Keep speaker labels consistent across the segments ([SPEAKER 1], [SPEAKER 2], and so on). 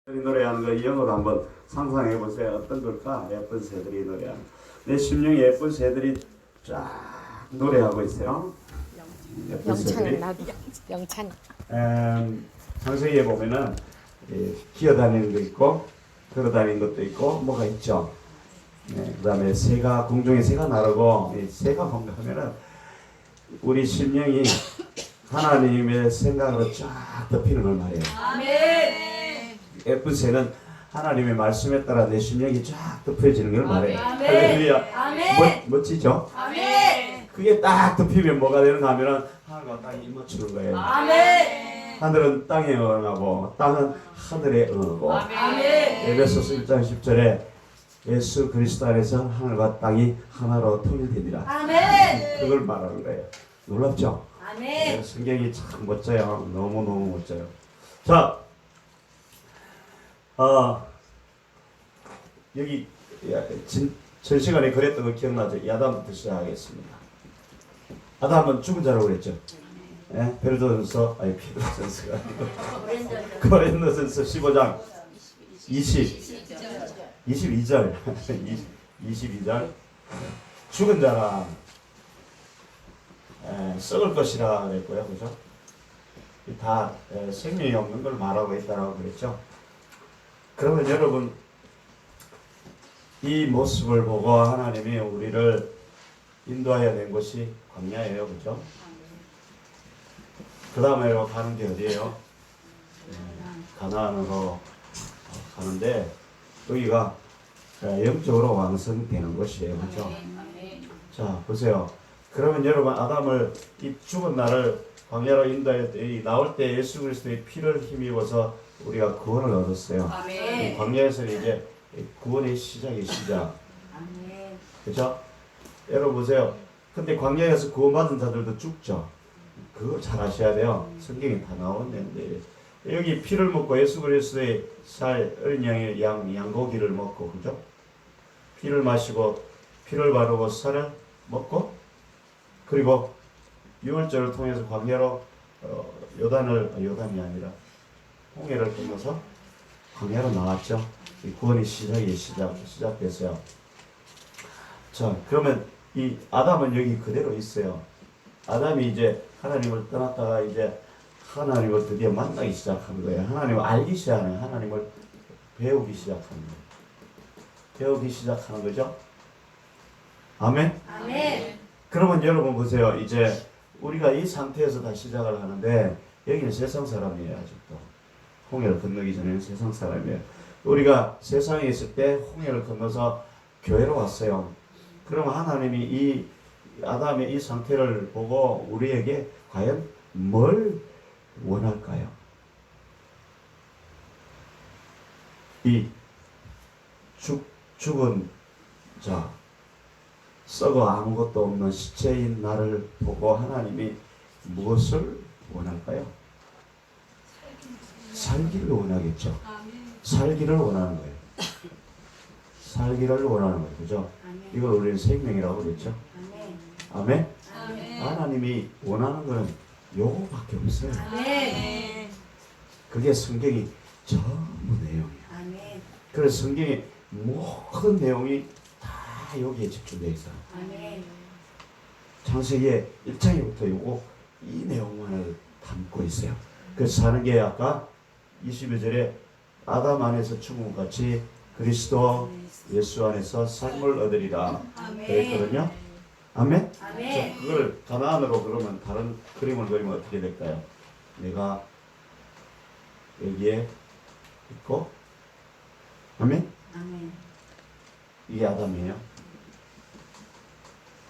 [SPEAKER 1] 노래하는 거 영어로 한번 상상해 보세요. 어떤 걸까? 예쁜 새들이 노래하는. 내 심령에 예쁜 새들이 쫙 노래하고 있어요. 예쁜 새들이.
[SPEAKER 2] 영찬 나도 영찬.
[SPEAKER 1] 창세기에 보면은 기어다니는 거 있고 걸어다니는 것도 있고 뭐가 있죠. 그다음에 새가 공중에 새가 나르고 새가 뭔가 하면은 우리 심령이 하나님의 생각으로 쫙 덮이는 걸 말해요.
[SPEAKER 3] 아멘.
[SPEAKER 1] 예쁜 새는 하나님의 말씀에 따라 내 심령이 쫙 덮여지는 걸 말해요.
[SPEAKER 3] 아멘.
[SPEAKER 1] 할렐루야.
[SPEAKER 3] 아멘.
[SPEAKER 1] 멋지죠?
[SPEAKER 3] 아멘.
[SPEAKER 1] 그게 딱 덮이면 뭐가 되는가 하면은 하늘과 땅이 입맞추는 거예요.
[SPEAKER 3] 아멘.
[SPEAKER 1] 하늘은 땅에 응하고 땅은 하늘에 응하고.
[SPEAKER 3] 아멘.
[SPEAKER 1] 에베소서 1장 10절에 예수 그리스도 안에서 하늘과 땅이 하나로 통일되니라.
[SPEAKER 3] 아멘.
[SPEAKER 1] 그걸 말하는 거예요. 놀랍죠?
[SPEAKER 3] 아멘.
[SPEAKER 1] 성경이 참 멋져요. 너무너무 멋져요. 자, 여기 전 시간에 그랬던 거 기억나죠? 야담부터 시작하겠습니다. 아담은 죽은 자라고 그랬죠? 예? 베드로전서 아니 베드로전서가 아니고 고린도전서 15장 22절 22절 죽은 자라 썩을 것이라 그랬고요, 그죠? 다 생명이 없는 걸 말하고 있다라고 그랬죠. 그러면 여러분 이 모습을 보고 하나님이 우리를 인도하여 낸 것이 광야예요, 그죠? 그 다음에 가는 게 어디예요? 가나안으로 가는데 여기가 영적으로 완성되는 것이에요, 그죠? 자, 보세요. 그러면 여러분 아담을 이 죽은 나를 광야로 인도하여 나올 때 예수 그리스도의 피를 힘입어서 우리가 구원을 얻었어요.
[SPEAKER 3] 아멘.
[SPEAKER 1] 광야에서는 이제 구원의 시작.
[SPEAKER 3] 아멘.
[SPEAKER 1] 그죠? 여러분 보세요. 근데 광야에서 구원받은 자들도 죽죠. 그거 잘 아셔야 돼요. 성경에 다 나오는데 여기 피를 먹고 예수 그리스도의 살 어린 양의 양고기를 먹고, 그죠? 피를 마시고 피를 바르고 살을 먹고 그리고 유월절을 통해서 광야로 요단이 아니라 홍해를 건너서 광야로 나왔죠. 구원의 시작됐어요. 자, 그러면 이 아담은 여기 그대로 있어요. 아담이 이제 하나님을 떠났다가 이제 하나님을 드디어 만나기 시작한 거예요. 하나님을 알기 시작하는, 하나님을 배우기 시작하는 거예요. 배우기 시작하는 거죠. 아멘.
[SPEAKER 3] 아멘.
[SPEAKER 1] 그러면 여러분 보세요. 이제 우리가 이 상태에서 다 시작을 하는데 여기는 세상 사람이에요. 아직도 홍해를 건너기 전에는 세상 사람이에요. 우리가 세상에 있을 때 홍해를 건너서 교회로 왔어요. 그럼 하나님이 이 아담의 이 상태를 보고 우리에게 과연 뭘 원할까요? 이 죽은 자, 썩어 아무것도 없는 시체인 나를 보고 하나님이 무엇을 원할까요? 살기를 원하겠죠. 살기를 원하는 거예요. 살기를 원하는 거예요. 그죠? 이걸 우리는 생명이라고 그랬죠. 아멘. 하나님이 원하는 거는 요거밖에 없어요.
[SPEAKER 3] 아멘.
[SPEAKER 1] 그게 성경이 전부 내용이에요. 그래서 성경의 모든 내용이 다 여기에 집중되어 있어요. 창세기의 1장부터 요거 이 내용만을 담고 있어요. 그래서 사는 게 아까 22절에 아담 안에서 죽은 것 같이 그리스도 예수 안에서 삶을 얻으리라 그랬거든요. 아멘?
[SPEAKER 3] 아멘.
[SPEAKER 1] 자, 그걸 가나안으로 그러면 다른 그림을 그리면 어떻게 될까요? 내가 여기에 있고, 아멘? 이게 아담이에요.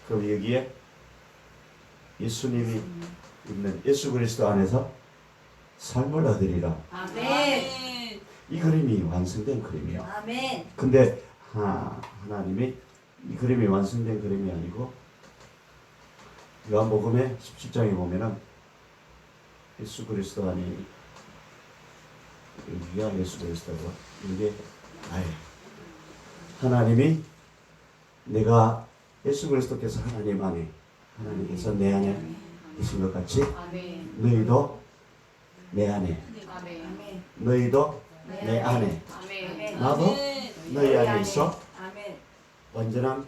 [SPEAKER 1] 그럼 여기에 예수님이 있는 예수 그리스도 안에서 삶을 얻으리라.
[SPEAKER 3] 아멘.
[SPEAKER 1] 이 그림이 완성된 그림이에요.
[SPEAKER 3] 아멘.
[SPEAKER 1] 근데 하나님이 이 그림이 완성된 그림이 아니고 요한복음의 17장에 보면은 예수 그리스도 안에 여기가 예수 그리스도고 이게 나예요. 하나님이 내가 예수 그리스도께서 하나님 안에 하나님께서 내 안에 계신 것 같이 너희도 내 안에 너희도 내 안에
[SPEAKER 3] 아멘.
[SPEAKER 1] 나도 너희 안에 있어
[SPEAKER 3] 아멘.
[SPEAKER 1] 완전한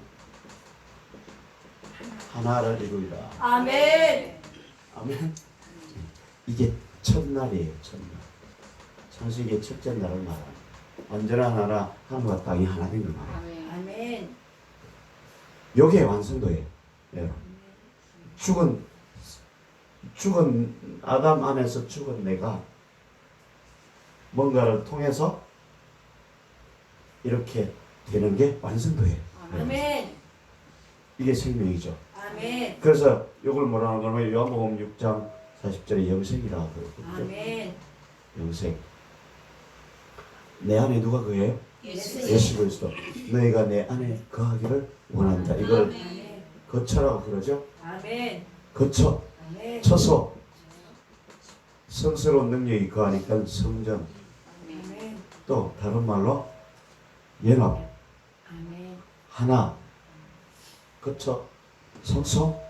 [SPEAKER 1] 하나를 이루리라.
[SPEAKER 3] 아멘.
[SPEAKER 1] 아멘. 이게 첫날이에요. 첫날. 창세기의 첫째 날을 말하는 완전한 하나, 하늘과 땅이 하나 된 걸 말해요.
[SPEAKER 3] 아멘.
[SPEAKER 1] 요게 완성도예요. 여러분. 죽은 아담 안에서 죽은 내가 뭔가를 통해서 이렇게 되는 게 완성도예요.
[SPEAKER 3] 아멘.
[SPEAKER 1] 이게 생명이죠.
[SPEAKER 3] 아멘.
[SPEAKER 1] 그래서 이걸 뭐라는 거냐면 요한복음 6장 40절에 영생이라고 그러거든요.
[SPEAKER 3] 아멘.
[SPEAKER 1] 영생. 내 안에 누가 거해요?
[SPEAKER 3] 예수.
[SPEAKER 1] 예수 그리스도. 너희가 내 안에 거하기를 원한다. 이걸
[SPEAKER 3] 아멘.
[SPEAKER 1] 거처라고 그러죠.
[SPEAKER 3] 아멘.
[SPEAKER 1] 거처.
[SPEAKER 3] 아멘.
[SPEAKER 1] 처소. 성스러운 능력이 거하니까 성전.
[SPEAKER 3] 아멘.
[SPEAKER 1] 또 다른 말로 연합.
[SPEAKER 3] 아멘.
[SPEAKER 1] 하나. 거처. 성소.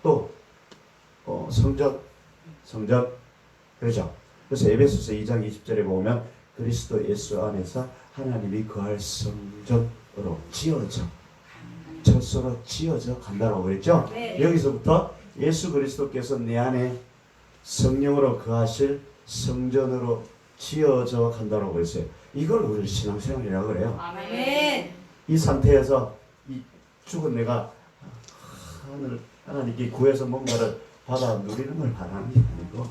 [SPEAKER 1] 또 성전. 성전. 그렇죠. 그래서 에베소서 2장 20절에 보면 그리스도 예수 안에서 하나님이 거할 성전으로 지어져 처소로 지어져 간다고 그랬죠.
[SPEAKER 3] 네.
[SPEAKER 1] 여기서부터 예수 그리스도께서 내 안에 성령으로 거하실 성전으로 지어져 간다고 그랬어요. 이걸 우리 신앙생활이라고 그래요.
[SPEAKER 3] 아멘.
[SPEAKER 1] 이 상태에서 이 죽은 내가 하나님께 구해서 뭔가를 받아 누리는 걸 바라는 게 아니고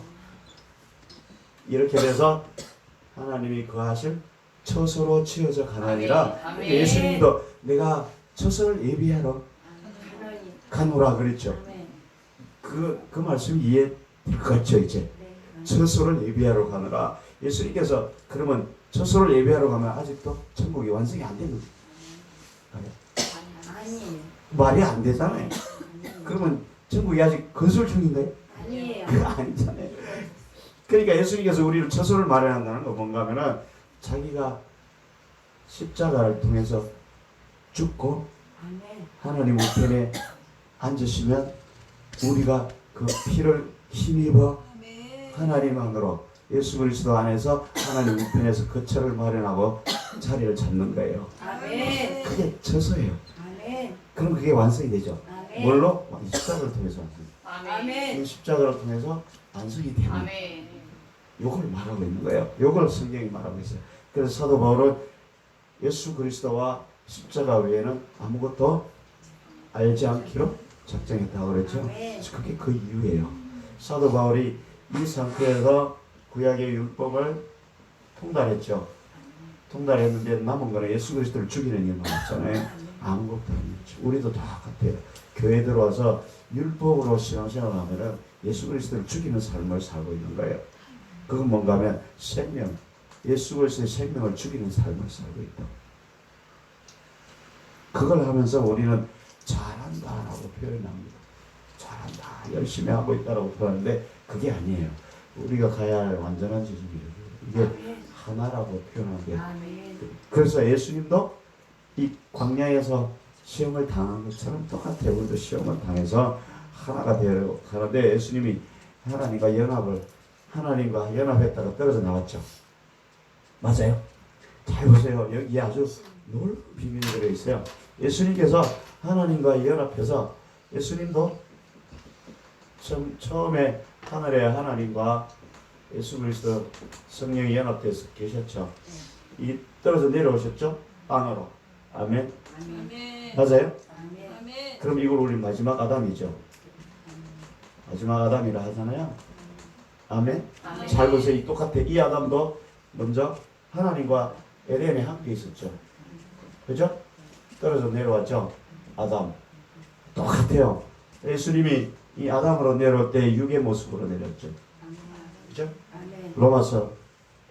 [SPEAKER 1] 이렇게 돼서 하나님이 거하실 처소로 지어져 가나니라.
[SPEAKER 3] 아멘.
[SPEAKER 1] 예수님도 내가 처소를 예비하러
[SPEAKER 3] 하나님.
[SPEAKER 1] 가노라 그랬죠.
[SPEAKER 3] 아멘.
[SPEAKER 1] 그 말씀 이해될 것 같죠. 이제
[SPEAKER 3] 네.
[SPEAKER 1] 처소를 예비하러 가노라. 예수님께서 그러면 처소를 예비하러 가면 아직도 천국이 완성이 안 되는 거예요.
[SPEAKER 3] 아니에요.
[SPEAKER 1] 말이 안 되잖아요. 그러면 천국이 아직 건설 중인가요?
[SPEAKER 3] 아니에요.
[SPEAKER 1] 그거 아니잖아요. 그러니까 예수님께서 우리를 처소를 마련한다는 건 뭔가 하면은 자기가 십자가를 통해서 죽고
[SPEAKER 3] 아멘.
[SPEAKER 1] 하나님 우편에 앉으시면 우리가 그 피를 힘입어 하나님 안으로 예수 그리스도 안에서 하나님 우편에서 거처를 마련하고 자리를 잡는 거예요.
[SPEAKER 3] 아멘.
[SPEAKER 1] 그게 처소예요.
[SPEAKER 3] 아멘.
[SPEAKER 1] 그럼 그게 완성이 되죠.
[SPEAKER 3] 아멘.
[SPEAKER 1] 뭘로? 십자가를 통해서 완성이.
[SPEAKER 3] 아멘.
[SPEAKER 1] 이 십자가를 통해서 완성이 되는
[SPEAKER 2] 아멘.
[SPEAKER 1] 요걸 말하고 있는 거예요. 요걸 성경이 말하고 있어요. 그래서 사도 바울은 예수 그리스도와 십자가 외에는 아무것도 알지 않기로 작정했다고 그랬죠.
[SPEAKER 3] 아멘.
[SPEAKER 1] 그게 그 이유예요. 사도 바울이 이 상태에서 구약의 율법을 통달했죠. 통달했는데 남은 거는 예수 그리스도를 죽이는 일만 없잖아요. 아무것도 아니죠. 우리도 다 같아요. 교회 들어와서 율법으로 신앙생활을 하면은 예수 그리스도를 죽이는 삶을 살고 있는 거예요. 그건 뭔가 하면 생명, 예수 그리스도의 생명을 죽이는 삶을 살고 있다. 그걸 하면서 우리는 잘한다라고 표현합니다. 잘한다, 열심히 하고 있다라고 표현하는데 그게 아니에요. 우리가 가야 할 완전한 지식이에요. 이게 하나라고 표현하는 게.
[SPEAKER 3] 아멘.
[SPEAKER 1] 그래서 예수님도 이 광야에서 시험을 당한 것처럼 똑같아요. 우리도 시험을 당해서 하나가 되려고 하는데 예수님이 하나님과 연합했다가 떨어져 나왔죠. 맞아요? 잘 보세요. 여기 아주 놀라운 비밀이 들어있어요. 예수님께서 하나님과 연합해서 예수님도 처음에 하늘에 하나님과 예수 그리스도 성령이 연합돼서 계셨죠. 이 떨어져 내려오셨죠? 땅으로. 아멘.
[SPEAKER 3] 아멘.
[SPEAKER 1] 맞아요?
[SPEAKER 3] 아멘.
[SPEAKER 1] 그럼 이걸 우리 마지막 아담이죠. 마지막 아담이라 하잖아요. 아멘.
[SPEAKER 3] 아멘.
[SPEAKER 1] 잘 보세요. 이 똑같아. 이 아담도 먼저 하나님과 에덴에 함께 있었죠. 그죠? 떨어져 내려왔죠. 아담. 똑같아요. 예수님이 이 아담으로 내려올 때 육의 모습으로 내렸죠. 그죠?
[SPEAKER 3] 아멘.
[SPEAKER 1] 로마서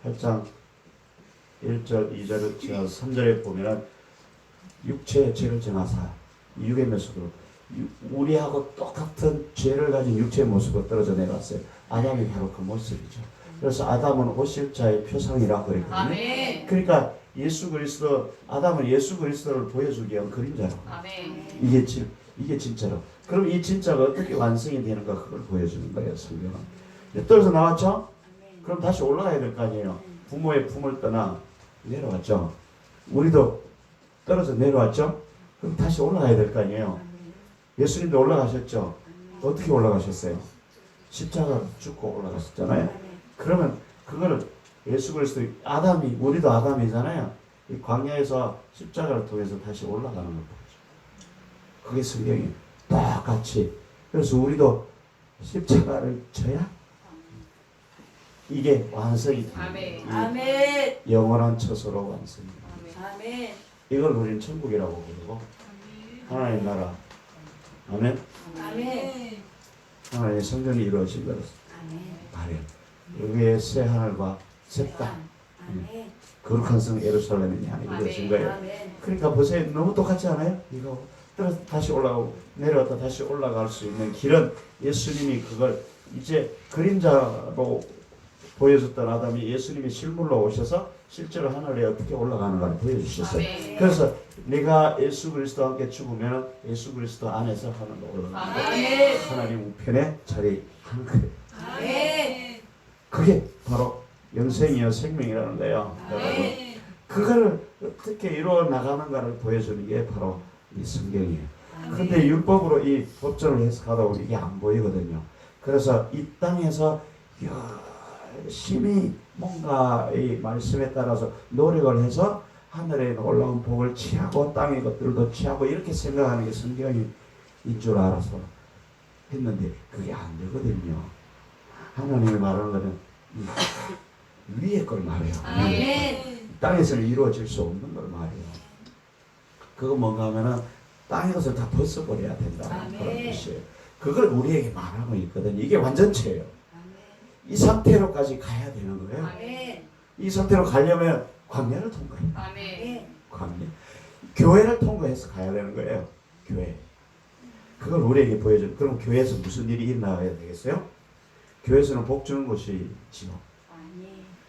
[SPEAKER 1] 8장 1절, 2절, 3절에 보면은 육체의 죄를 정하사 이 육의 모습으로 우리하고 똑같은 죄를 가진 육체의 모습으로 떨어져 내려왔어요. 아담이 바로 그 모습이죠. 그래서 아담은 오실자의 표상이라고 그랬거든요.
[SPEAKER 2] 아멘.
[SPEAKER 1] 그러니까 아담은 예수 그리스도를 보여주기 위한 그림자로.
[SPEAKER 2] 아멘.
[SPEAKER 1] 이게 진짜로. 그럼 이 진짜가 어떻게 완성이 되는가 그걸 보여주는 거예요. 성경은. 떨어져 나왔죠? 그럼 다시 올라가야 될 거 아니에요. 부모의 품을 떠나 내려왔죠. 우리도 떨어져 내려왔죠. 그럼 다시 올라가야 될 거 아니에요. 예수님도 올라가셨죠. 어떻게 올라가셨어요? 십자가로 죽고 올라가셨잖아요. 그러면 그거를 예수 그리스도 아담이 우리도 아담이잖아요. 이 광야에서 십자가를 통해서 다시 올라가는 걸 보죠. 그게 성경이 똑같이. 그래서 우리도 십자가를 져야 이게 완성이 됩니다.
[SPEAKER 2] 아멘.
[SPEAKER 3] 아멘.
[SPEAKER 1] 영원한 처소로 완성이 됩니다.
[SPEAKER 3] 아멘.
[SPEAKER 1] 이걸 우리는 천국이라고 부르고 하나님 나라. 아멘.
[SPEAKER 3] 아멘.
[SPEAKER 1] 하나님의 성전이 이루어진 것을 말해요. 여기에 새 하늘과 새 땅,
[SPEAKER 3] 아멘.
[SPEAKER 1] 거룩한 성 예루살렘이 하나 이루어진 거예요.
[SPEAKER 3] 아멘.
[SPEAKER 1] 그러니까 보세요. 너무 똑같지 않아요? 이거 떨어져 다시 올라가고 내려왔다 다시 올라갈 수 있는 길은 예수님이 그걸 이제 그림자로 보여줬던 아담이 예수님이 실물로 오셔서 실제로 하늘에 어떻게 올라가는가를 보여주셨어요.
[SPEAKER 2] 아멘.
[SPEAKER 1] 그래서 내가 예수 그리스도와 함께 죽으면 예수 그리스도 안에서 하늘로 올라가는 거예요.
[SPEAKER 3] 아멘.
[SPEAKER 1] 하나님 우편에 자리하는 거예요.
[SPEAKER 3] 아멘.
[SPEAKER 1] 그게 바로 영생이요 생명이라는 거예요. 여러분.
[SPEAKER 3] 아멘.
[SPEAKER 1] 그거를 어떻게 이루어 나가는가를 보여주는 게 바로 이 성경이에요. 그런데 율법으로 이 법전을 해석하다 보면 이게 안 보이거든요. 그래서 이 땅에서 열심히 뭔가 이 말씀에 따라서 노력을 해서 하늘에 올라온 복을 취하고 땅의 것들도 취하고 이렇게 생각하는 게 성경인 줄 알아서 했는데 그게 안 되거든요. 하나님이 말하는 거는 위의 걸 말해요.
[SPEAKER 3] 아멘.
[SPEAKER 1] 땅에서는 이루어질 수 없는 걸 말해요. 그거 뭔가 하면은 땅의 것을 다 벗어버려야 된다.
[SPEAKER 3] 아멘.
[SPEAKER 1] 그런 뜻이에요. 그걸 우리에게 말하고 있거든요. 이게 완전체예요. 이 상태로까지 가야 되는 거예요.
[SPEAKER 3] 아멘.
[SPEAKER 1] 이 상태로 가려면 광야를 통과해요.
[SPEAKER 2] 아멘.
[SPEAKER 1] 광야. 교회를 통과해서 가야 되는 거예요. 교회. 그걸 우리에게 보여줘요. 그럼 교회에서 무슨 일이 일어나야 되겠어요? 교회에서는 복 주는 곳이 지옥.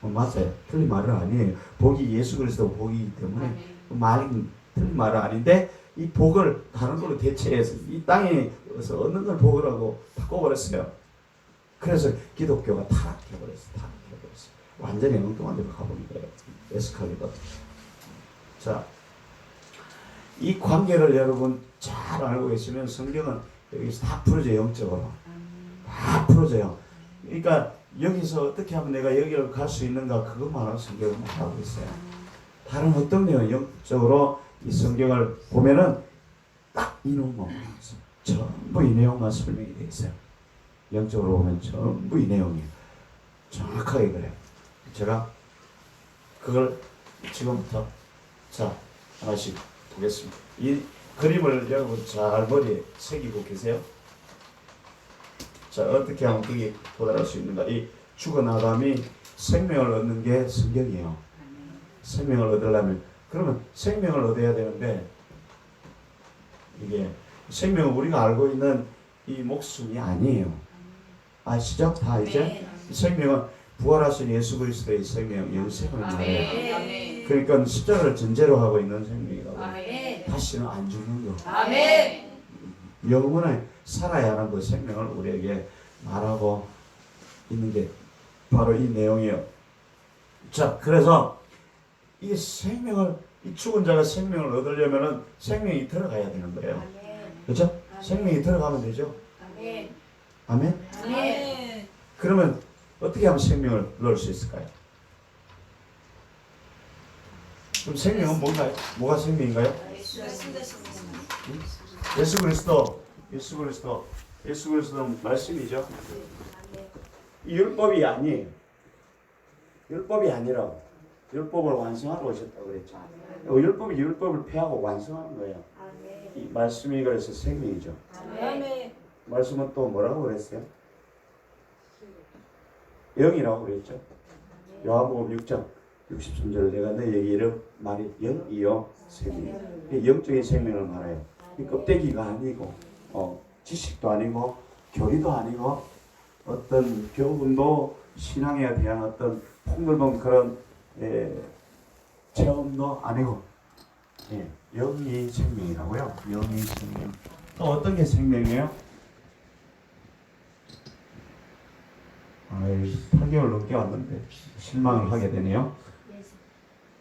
[SPEAKER 1] 맞아요. 틀린 말은 아니에요. 복이 예수 그리스도 복이기 때문에 말은 틀린 말은 아닌데 이 복을 다른 걸로 대체해서 이 땅에서 얻는 걸 복이라고 바꿔버렸어요. 그래서 기독교가 타락해버렸어요. 완전히 엉뚱한 데로 가버린 거예요. 에스카리가. 자, 이 관계를 여러분 잘 알고 계시면 성경은 여기서 다 풀어져요. 영적으로. 다 풀어져요. 그러니까 여기서 어떻게 하면 내가 여기를 갈 수 있는가 그것만을 성경을 말하고 있어요. 다른 어떤 내용 영적으로 이 성경을 보면은 딱 이 내용만 전부 이 내용만 설명이 되어 있어요. 영적으로 보면 전부 이 내용이에요. 정확하게 그래요. 제가 그걸 지금부터 자 하나씩 보겠습니다. 이 그림을 여러분 잘 머리에 새기고 계세요. 자, 어떻게 하면 그게 도달할 수 있는가? 이 죽은 아담이 생명을 얻는 게 성경이에요. 생명을 얻으려면 그러면 생명을 얻어야 되는데 이게 생명은 우리가 알고 있는 이 목숨이 아니에요. 아시죠? 다 이제 생명은 부활하신 예수 그리스도의 생명, 영생을 말해요.
[SPEAKER 2] 아멘.
[SPEAKER 1] 그러니까 십자가를 전제로 하고 있는 생명이라고.
[SPEAKER 2] 아멘.
[SPEAKER 1] 다시는 안 죽는 거.
[SPEAKER 2] 아멘.
[SPEAKER 1] 영원히 살아야 하는 그 생명을 우리에게 말하고 있는 게 바로 이 내용이에요. 자, 그래서 이 생명을 이 죽은 자가 생명을 얻으려면은 생명이 들어가야 되는 거예요. 그렇죠? 생명이 들어가면 되죠.
[SPEAKER 3] 아멘.
[SPEAKER 1] 아멘.
[SPEAKER 3] 아멘.
[SPEAKER 1] 그러면 어떻게 하면 생명을 넣을 수 있을까요? 그럼 생명은 뭔가요? 뭐가 생명인가요? 예수 그리스도는 말씀이죠. 이 율법이 아니에요. 율법이 아니라 율법을 완성하러 오셨다고 그랬죠. 율법이 율법을 폐하고 완성하는 거예요. 이 말씀이 그래서 생명이죠.
[SPEAKER 3] 아멘.
[SPEAKER 1] 말씀은 또 뭐라고 그랬어요? 영이라고 그랬죠. 요한복음 6장 63절 내가 너희에게 이런 말이 영이요 생명. 영적인 생명을 말해요. 이 껍데기가 아니고 지식도 아니고 교리도 아니고 어떤 교훈도 신앙에 대한 어떤 폭넓은 그런 체험도 아니고 영이 생명이라고요. 영이 생명. 또 어떤 게 생명이에요? 8개월 넘게 왔는데 실망을 하게 되네요.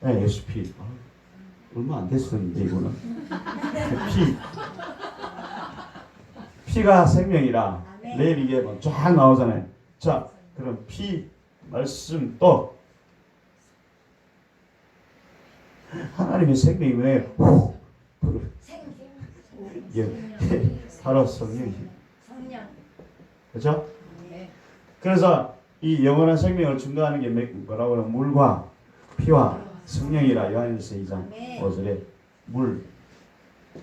[SPEAKER 1] 네, 예수 피. 얼마 안 됐었는데 이거는. 피가 생명이라 레위기에 쫙 나오잖아요. 자, 그럼 피 말씀 또 하나님의 생명이 뭐예요? 바로 성령이. 그렇죠? 그래서 이 영원한 생명을 증거하는 게 뭐라고 하면 물과 피와 성령이라. 요한일서 2장 5절에 물,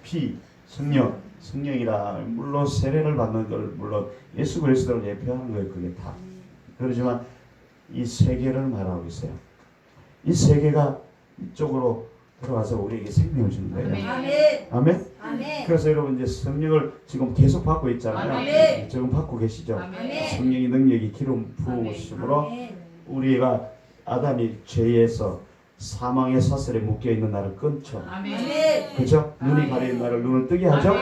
[SPEAKER 1] 피, 성령, 성령이라. 물로 세례를 받는 걸 물론 예수 그리스도를 예표하는 거예요. 그게 다. 그렇지만 이 세 개를 말하고 있어요. 이 세 개가 이쪽으로 들어가서 우리에게 생명을 주는 거예요. 아멘. 아멘. 그래서 여러분 이제 성령을 지금 계속 받고 있잖아요.
[SPEAKER 3] 아멘.
[SPEAKER 1] 지금 받고 계시죠.
[SPEAKER 3] 아멘.
[SPEAKER 1] 성령의 능력이 기름 부으심으로 우리가 아담이 죄에서 사망의 사슬에 묶여 있는 날을 끊죠. 그렇죠? 눈이 가리는 날을 눈을 뜨게 하죠.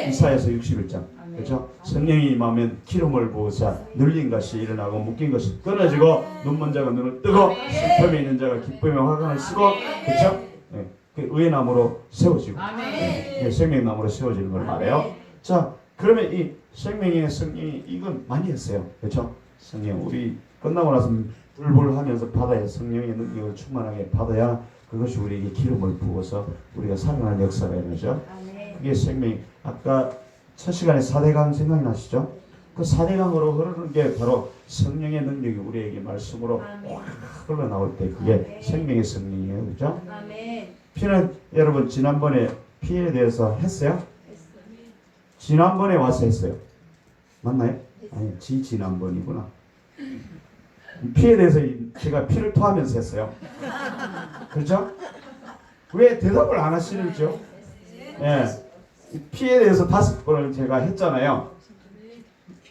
[SPEAKER 1] 이사야서 61장. 그렇죠? 성령이 임하면 기름을 부으사 눌린 것이 일어나고 묶인 것이 끊어지고 눈먼 자가 눈을 뜨고 슬픔에 있는 자가 기쁨의 화관을 쓰고, 그렇죠? 네. 의의 나무로 세워지고, 네. 생명의 나무로 세워지는 걸 말해요. 자, 그러면 이 생명의 성령이 이건 많이 했어요. 그렇죠? 성령 우리 끝나고 나서 불불하면서 받아야, 성령의 능력을 충만하게 받아야 그것이 우리에게 기름을 부어서 우리가 살아나는 역사가 일어나죠. 그게 생명이. 아까 첫 시간에 4대강 생각이 나시죠? 그 4대강으로 흐르는 게 바로 성령의 능력이 우리에게 말씀으로 확 흘러나올 때 그게 생명의 성령이에요. 그렇죠? 피는 여러분 지난번에 피에 대해서 했어요? 지난번에 와서 했어요. 맞나요? 아니, 지난번이구나. 피에 대해서 제가 피를 토하면서 했어요. 그렇죠? 왜 대답을 안 하시는지요? 예. 피에 대해서 5번을 제가 했잖아요.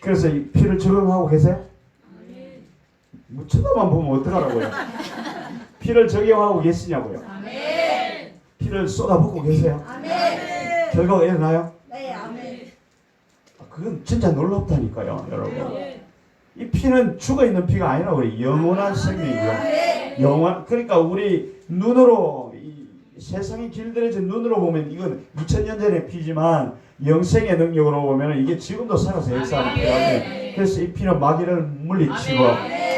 [SPEAKER 1] 그래서 이 피를 적용하고 계세요? 뭐 쳐다만 보면 어떡하라고요? 피를 적용하고 계시냐고요? 피를 쏟아붓고 계세요? 결과가 일어나요? 그건 진짜 놀랍다니까요, 여러분. 이 피는 죽어있는 피가 아니라고 그래요. 영원한 생명이고요. 그러니까 우리 눈으로 이 세상이 길들여진 눈으로 보면 이건 2000년 전의 피지만 영생의 능력으로 보면 이게 지금도 살아서 역사하는 피라고. 그래서 이 피는 마귀를 물리치고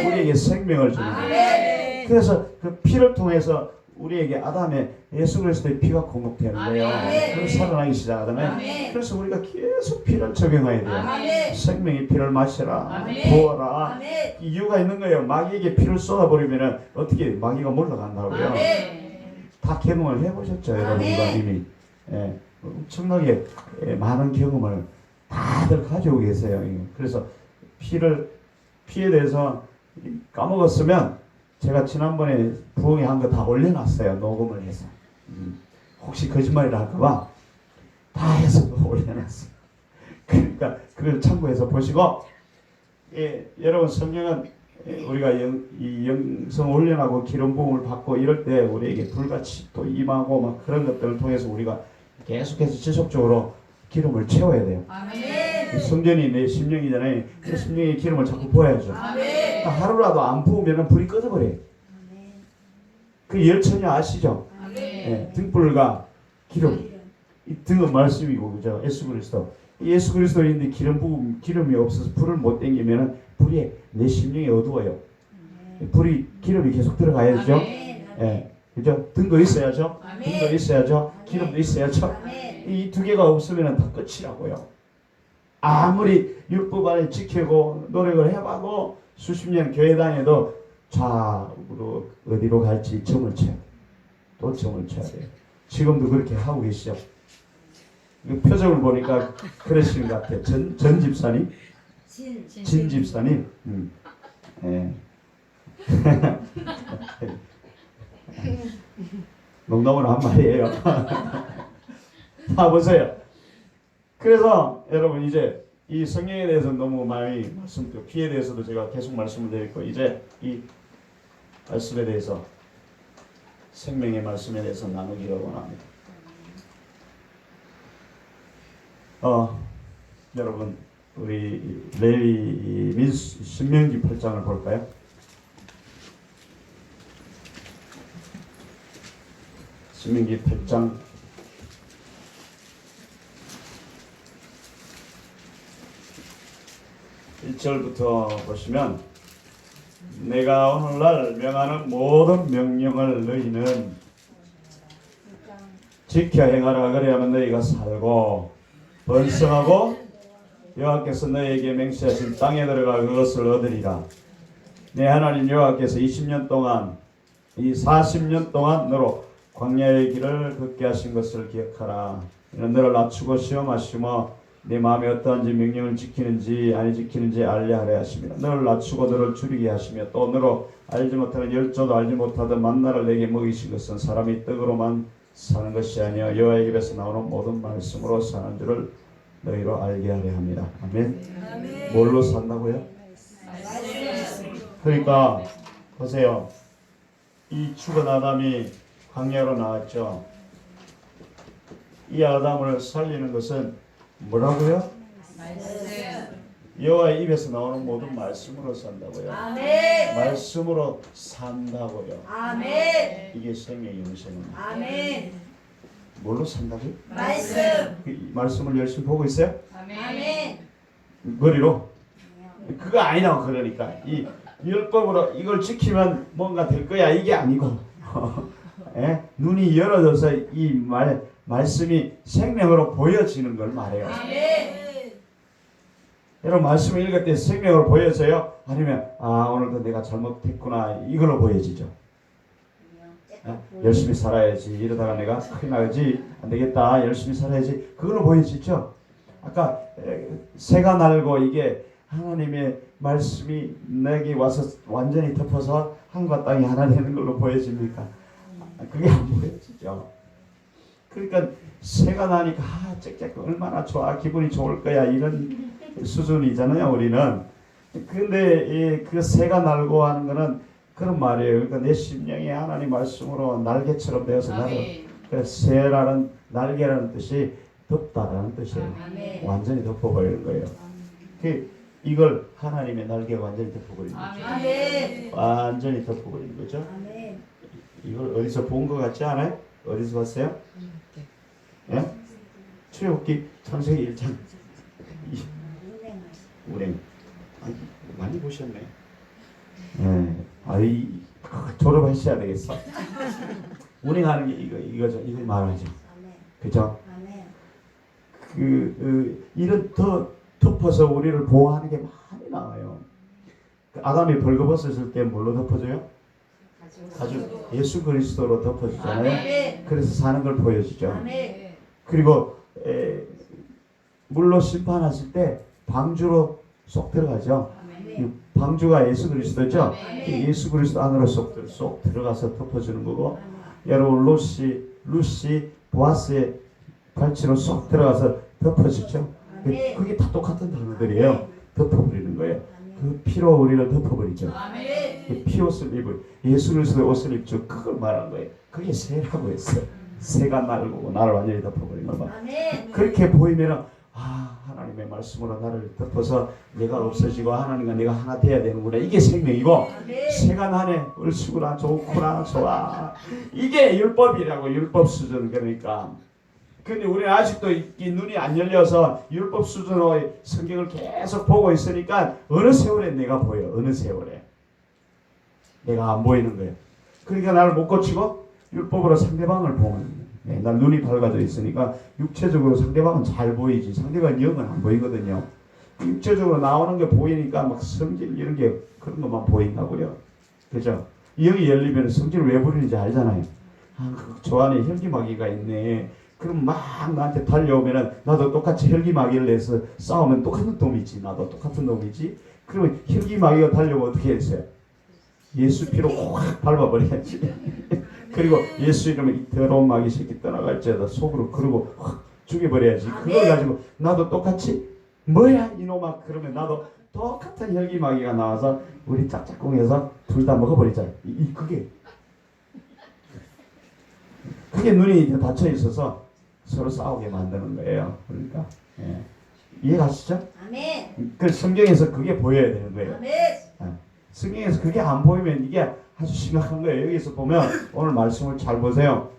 [SPEAKER 1] 우리에게 생명을 주는 거예요. 그래서 그 피를 통해서 우리에게 아담의 예수 그리스도의 피가 공급되는 거예요. 그래서 살아나기 시작하잖아요. 그래서 우리가 계속 피를 적용해야 돼요. 생명의 피를 마시라, 부어라. 이유가 있는 거예요. 마귀에게 피를 쏟아버리면 어떻게 마귀가 몰라간다고요. 다 경험을 해보셨죠, 여러분과 이미. 예, 엄청나게 많은 경험을 다들 가지고 계세요. 그래서 피에 대해서 까먹었으면 제가 지난번에 부흥회 한 거 다 올려놨어요. 녹음을 해서. 혹시 거짓말이라 할까봐 다 해서 올려놨어요. 그러니까 그걸 참고해서 보시고, 여러분 성령은 우리가 이 영성 훈련하고 기름 부음을 받고 이럴 때 우리에게 불같이 또 임하고 막 그런 것들을 통해서 우리가 계속해서 지속적으로 기름을 채워야 돼요. 성전이 내 심령이잖아요. 그 심령의 기름을 자꾸 부어야죠. 하루라도 안 부으면 불이 꺼져버려요. 그 열천이 아시죠? 네, 등불과 기름. 이 등은 말씀이고, 그죠? 예수 그리스도. 예수 그리스도인데 기름이 없어서 불을 못 땡기면 불이 내 심령이 어두워요. 기름이 계속 들어가야죠. 예, 그죠? 등도 있어야죠. 등도 있어야죠. 기름도 있어야죠. 이 두 개가 없으면 다 끝이라고요. 아무리 율법 안에 지키고 노력을 해봐도 수십 년 교회 다녀도 좌우로 어디로 갈지 점을 쳐야 돼요. 또 점을 쳐야 돼요. 지금도 그렇게 하고 계시죠. 표정을 보니까 그러시는 것 같아요. 전 집사님? 진 집사님? 예. 농담으로 한 말이에요. 다 보세요. 그래서 여러분 이제 이 성령에 대해서 너무 많이 말씀드리고 피에 대해서도 제가 계속 말씀을 드렸고 이제 이 말씀에 대해서 생명의 말씀에 대해서 나누기를 원합니다. 여러분 우리 레위 신명기 8장을 볼까요? 신명기 8장 1절부터 보시면 내가 오늘날 명하는 모든 명령을 너희는 지켜 행하라. 그래야만 너희가 살고 번성하고 여호와께서 너희에게 맹세하신 땅에 들어가 그것을 얻으리라. 내 하나님 여호와께서 20년 동안 이 40년 동안 너로 광야의 길을 걷게 하신 것을 기억하라. 이는 너를 낮추고 시험하시며 네 마음에 어떠한지 명령을 지키는지 아니 지키는지 알려 하려 하십니다. 너를 낮추고 너를 줄이게 하시며 또 너로 알지 못하는 열조도 알지 못하던 만나를 내게 먹이신 것은 사람이 떡으로만 사는 것이 아니여 여호와의 입에서 나오는 모든 말씀으로 사는 줄을 너희로 알게 하려 합니다. 아멘.
[SPEAKER 3] 아멘.
[SPEAKER 1] 뭘로 산다고요? 그러니까 보세요. 이 죽은 아담이 광야로 나왔죠. 이 아담을 살리는 것은 뭐라고요? 여호와의 입에서 나오는 모든 말씀으로 산다고요.
[SPEAKER 3] 아멘.
[SPEAKER 1] 말씀으로 산다고요.
[SPEAKER 3] 아멘.
[SPEAKER 1] 이게 생명의 영생입니다.
[SPEAKER 3] 아멘.
[SPEAKER 1] 뭘로 산다고요?
[SPEAKER 3] 말씀.
[SPEAKER 1] 이 말씀을 열심히 보고 있어요?
[SPEAKER 3] 아멘.
[SPEAKER 1] 머리로? 그거 아니라고. 그러니까 이 율법으로 이걸 지키면 뭔가 될 거야 이게 아니고 예? 눈이 열어져서 이 말씀이 생명으로 보여지는 걸 말해요.
[SPEAKER 3] 아멘.
[SPEAKER 1] 여러분 말씀을 읽을 때 생명으로 보여져요? 아니면 오늘도 내가 잘못했구나 이걸로 보여지죠? 열심히 살아야지 이러다가 내가 큰일 나지 안되겠다 열심히 살아야지 그걸로 보여지죠? 아까 새가 날고 이게 하나님의 말씀이 내게 와서 완전히 덮어서 하늘과 땅이 하나 되는 걸로 보여집니까? 그게 안 보여지죠. 그러니까 새가 나니까 짹짹 얼마나 좋아 기분이 좋을 거야 이런 수준이잖아요 우리는. 근데 그 새가 날고 하는 거는 그런 말이에요. 그러니까 내 심령이 하나님 말씀으로 날개처럼 되어서 나를 새라는 날개라는 뜻이 덮다라는 뜻이에요.
[SPEAKER 3] 아멘.
[SPEAKER 1] 완전히 덮어버리는 거예요. 이걸 하나님의 날개가 완전히 덮어버리는 거죠.
[SPEAKER 3] 아멘.
[SPEAKER 1] 완전히 덮어버리는 거죠.
[SPEAKER 3] 아멘.
[SPEAKER 1] 이걸 어디서 본 것 같지 않아요? 어디서 봤어요? 예? 출애굽기 창세기 1장 운행 많이 보셨네. 예. 졸업하셔야 되겠어. 운행하는 게 이거죠. 이걸 말하죠. 그죠? 이런 더 덮어서 우리를 보호하는 게 많이 나와요. 아담이 벌거벗었을 때 뭘로 덮어줘요? 가죽. 예수 그리스도로 덮어주잖아요.
[SPEAKER 3] 아멘.
[SPEAKER 1] 그래서 사는 걸 보여주죠.
[SPEAKER 3] 아멘.
[SPEAKER 1] 그리고 물로 심판하실 때 방주로 쏙 들어가죠. 이 방주가 예수 그리스도죠.
[SPEAKER 3] 아멘.
[SPEAKER 1] 예수 그리스도 안으로 쏙 들어가서 덮어주는 거고, 여러분 루시 보아스의 발치로 쏙 들어가서 덮어주죠.
[SPEAKER 3] 아멘.
[SPEAKER 1] 그게 다 똑같은 단어들이에요. 덮어버리는 거예요. 그 피로 우리를 덮어버리죠.
[SPEAKER 3] 아멘.
[SPEAKER 1] 피 옷을 입을 예수 그리스도의 옷을 입죠. 그걸 말한 거예요. 그게 새라고 했어요. 새가 날고 나를 완전히 덮어버린 거 봐.
[SPEAKER 3] 아멘.
[SPEAKER 1] 그렇게 보이면은 하나님의 말씀으로 나를 덮어서 내가 없어지고 하나님과 내가 하나 돼야 되는구나. 이게 생명이고,
[SPEAKER 3] 아멘.
[SPEAKER 1] 새가 나네 얼씨구나 좋구나 좋아. 이게 율법이라고. 율법 수준. 그러니까. 근데 우리는 아직도 이 눈이 안 열려서 율법 수준으로 성경을 계속 보고 있으니까 어느 세월에 내가 보여. 어느 세월에 내가 안 보이는 거예요. 그러니까 나를 못 고치고 율법으로 상대방을 보는 거예요. 난 눈이 밝아져 있으니까 육체적으로 상대방은 잘 보이지 상대방 영은 안 보이거든요. 육체적으로 나오는 게 보이니까 막 성질 이런 게 그런 것만 보인다고요. 그죠? 영이 열리면 성질을 왜 부리는지 알잖아요. 저 안에 혈기마귀가 있네. 그럼 막 나한테 달려오면은 나도 똑같이 혈기마귀를 내서 싸우면 똑같은 놈이지. 나도 똑같은 놈이지. 그러면 혈기마귀가 달려오면 어떻게 했어요? 예수 피로 확 밟아버려야지. 그리고 예수 이름에 이 더러운 마귀 새끼 떠나갈지어다 속으로 그러고 확 죽여버려야지. 그걸 가지고 나도 똑같이 뭐야 이놈아 그러면 나도 똑같은 혈기마귀가 나와서 우리 짝짝꿍해서 둘 다 먹어버리자. 그게 눈이 닫혀 있어서 서로 싸우게 만드는 거예요. 그러니까 이해가시죠?
[SPEAKER 3] 아멘.
[SPEAKER 1] 그 성경에서 그게 보여야 되는 거예요.
[SPEAKER 3] 아멘.
[SPEAKER 1] 성경에서 그게 안 보이면 이게 아주 심각한 거예요. 여기서 보면 오늘 말씀을 잘 보세요.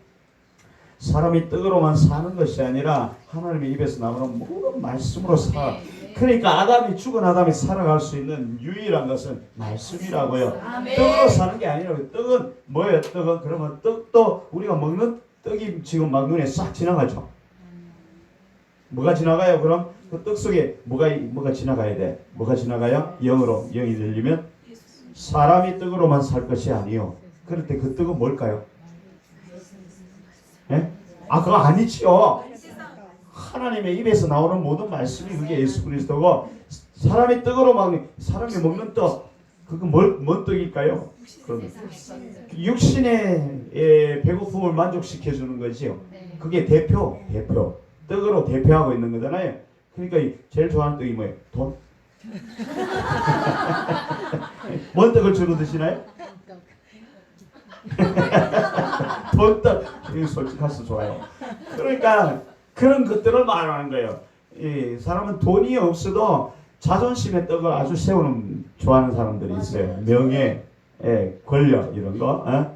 [SPEAKER 1] 사람이 떡으로만 사는 것이 아니라 하나님의 입에서 나오는 모든 말씀으로 살아. 그러니까 아담이 죽은 아담이 살아갈 수 있는 유일한 것은 말씀이라고요.
[SPEAKER 3] 아멘.
[SPEAKER 1] 떡으로 사는 게 아니라고요. 떡은 뭐예요? 떡은 그러면 떡도 우리가 먹는 떡이 지금 막 눈에 싹 지나가죠. 뭐가 지나가요? 그럼 그 떡 속에 뭐가 지나가야 돼? 뭐가 지나가요? 영으로 영이 들리면 사람이 떡으로만 살 것이 아니요. 그럴 때 그 떡은 뭘까요? 예? 아 그거 아니지요. 하나님의 입에서 나오는 모든 말씀이 그게 예수 그리스도고 사람이 떡으로만 사람이 먹는 떡 그거 뭔 떡일까요? 육신의 배고픔을 만족시켜 주는 거지요. 그게 대표 떡으로 대표하고 있는 거잖아요. 그러니까 제일 좋아하는 떡이 뭐예요? 돈? 뭔 떡을 주로 드시나요? 돈떡. 이거 솔직해서 좋아요. 그러니까 그런 것들을 말하는 거예요. 이 사람은 돈이 없어도 자존심의 떡을 아주 세우는 좋아하는 사람들이 있어요. 명예, 권력 이런 거.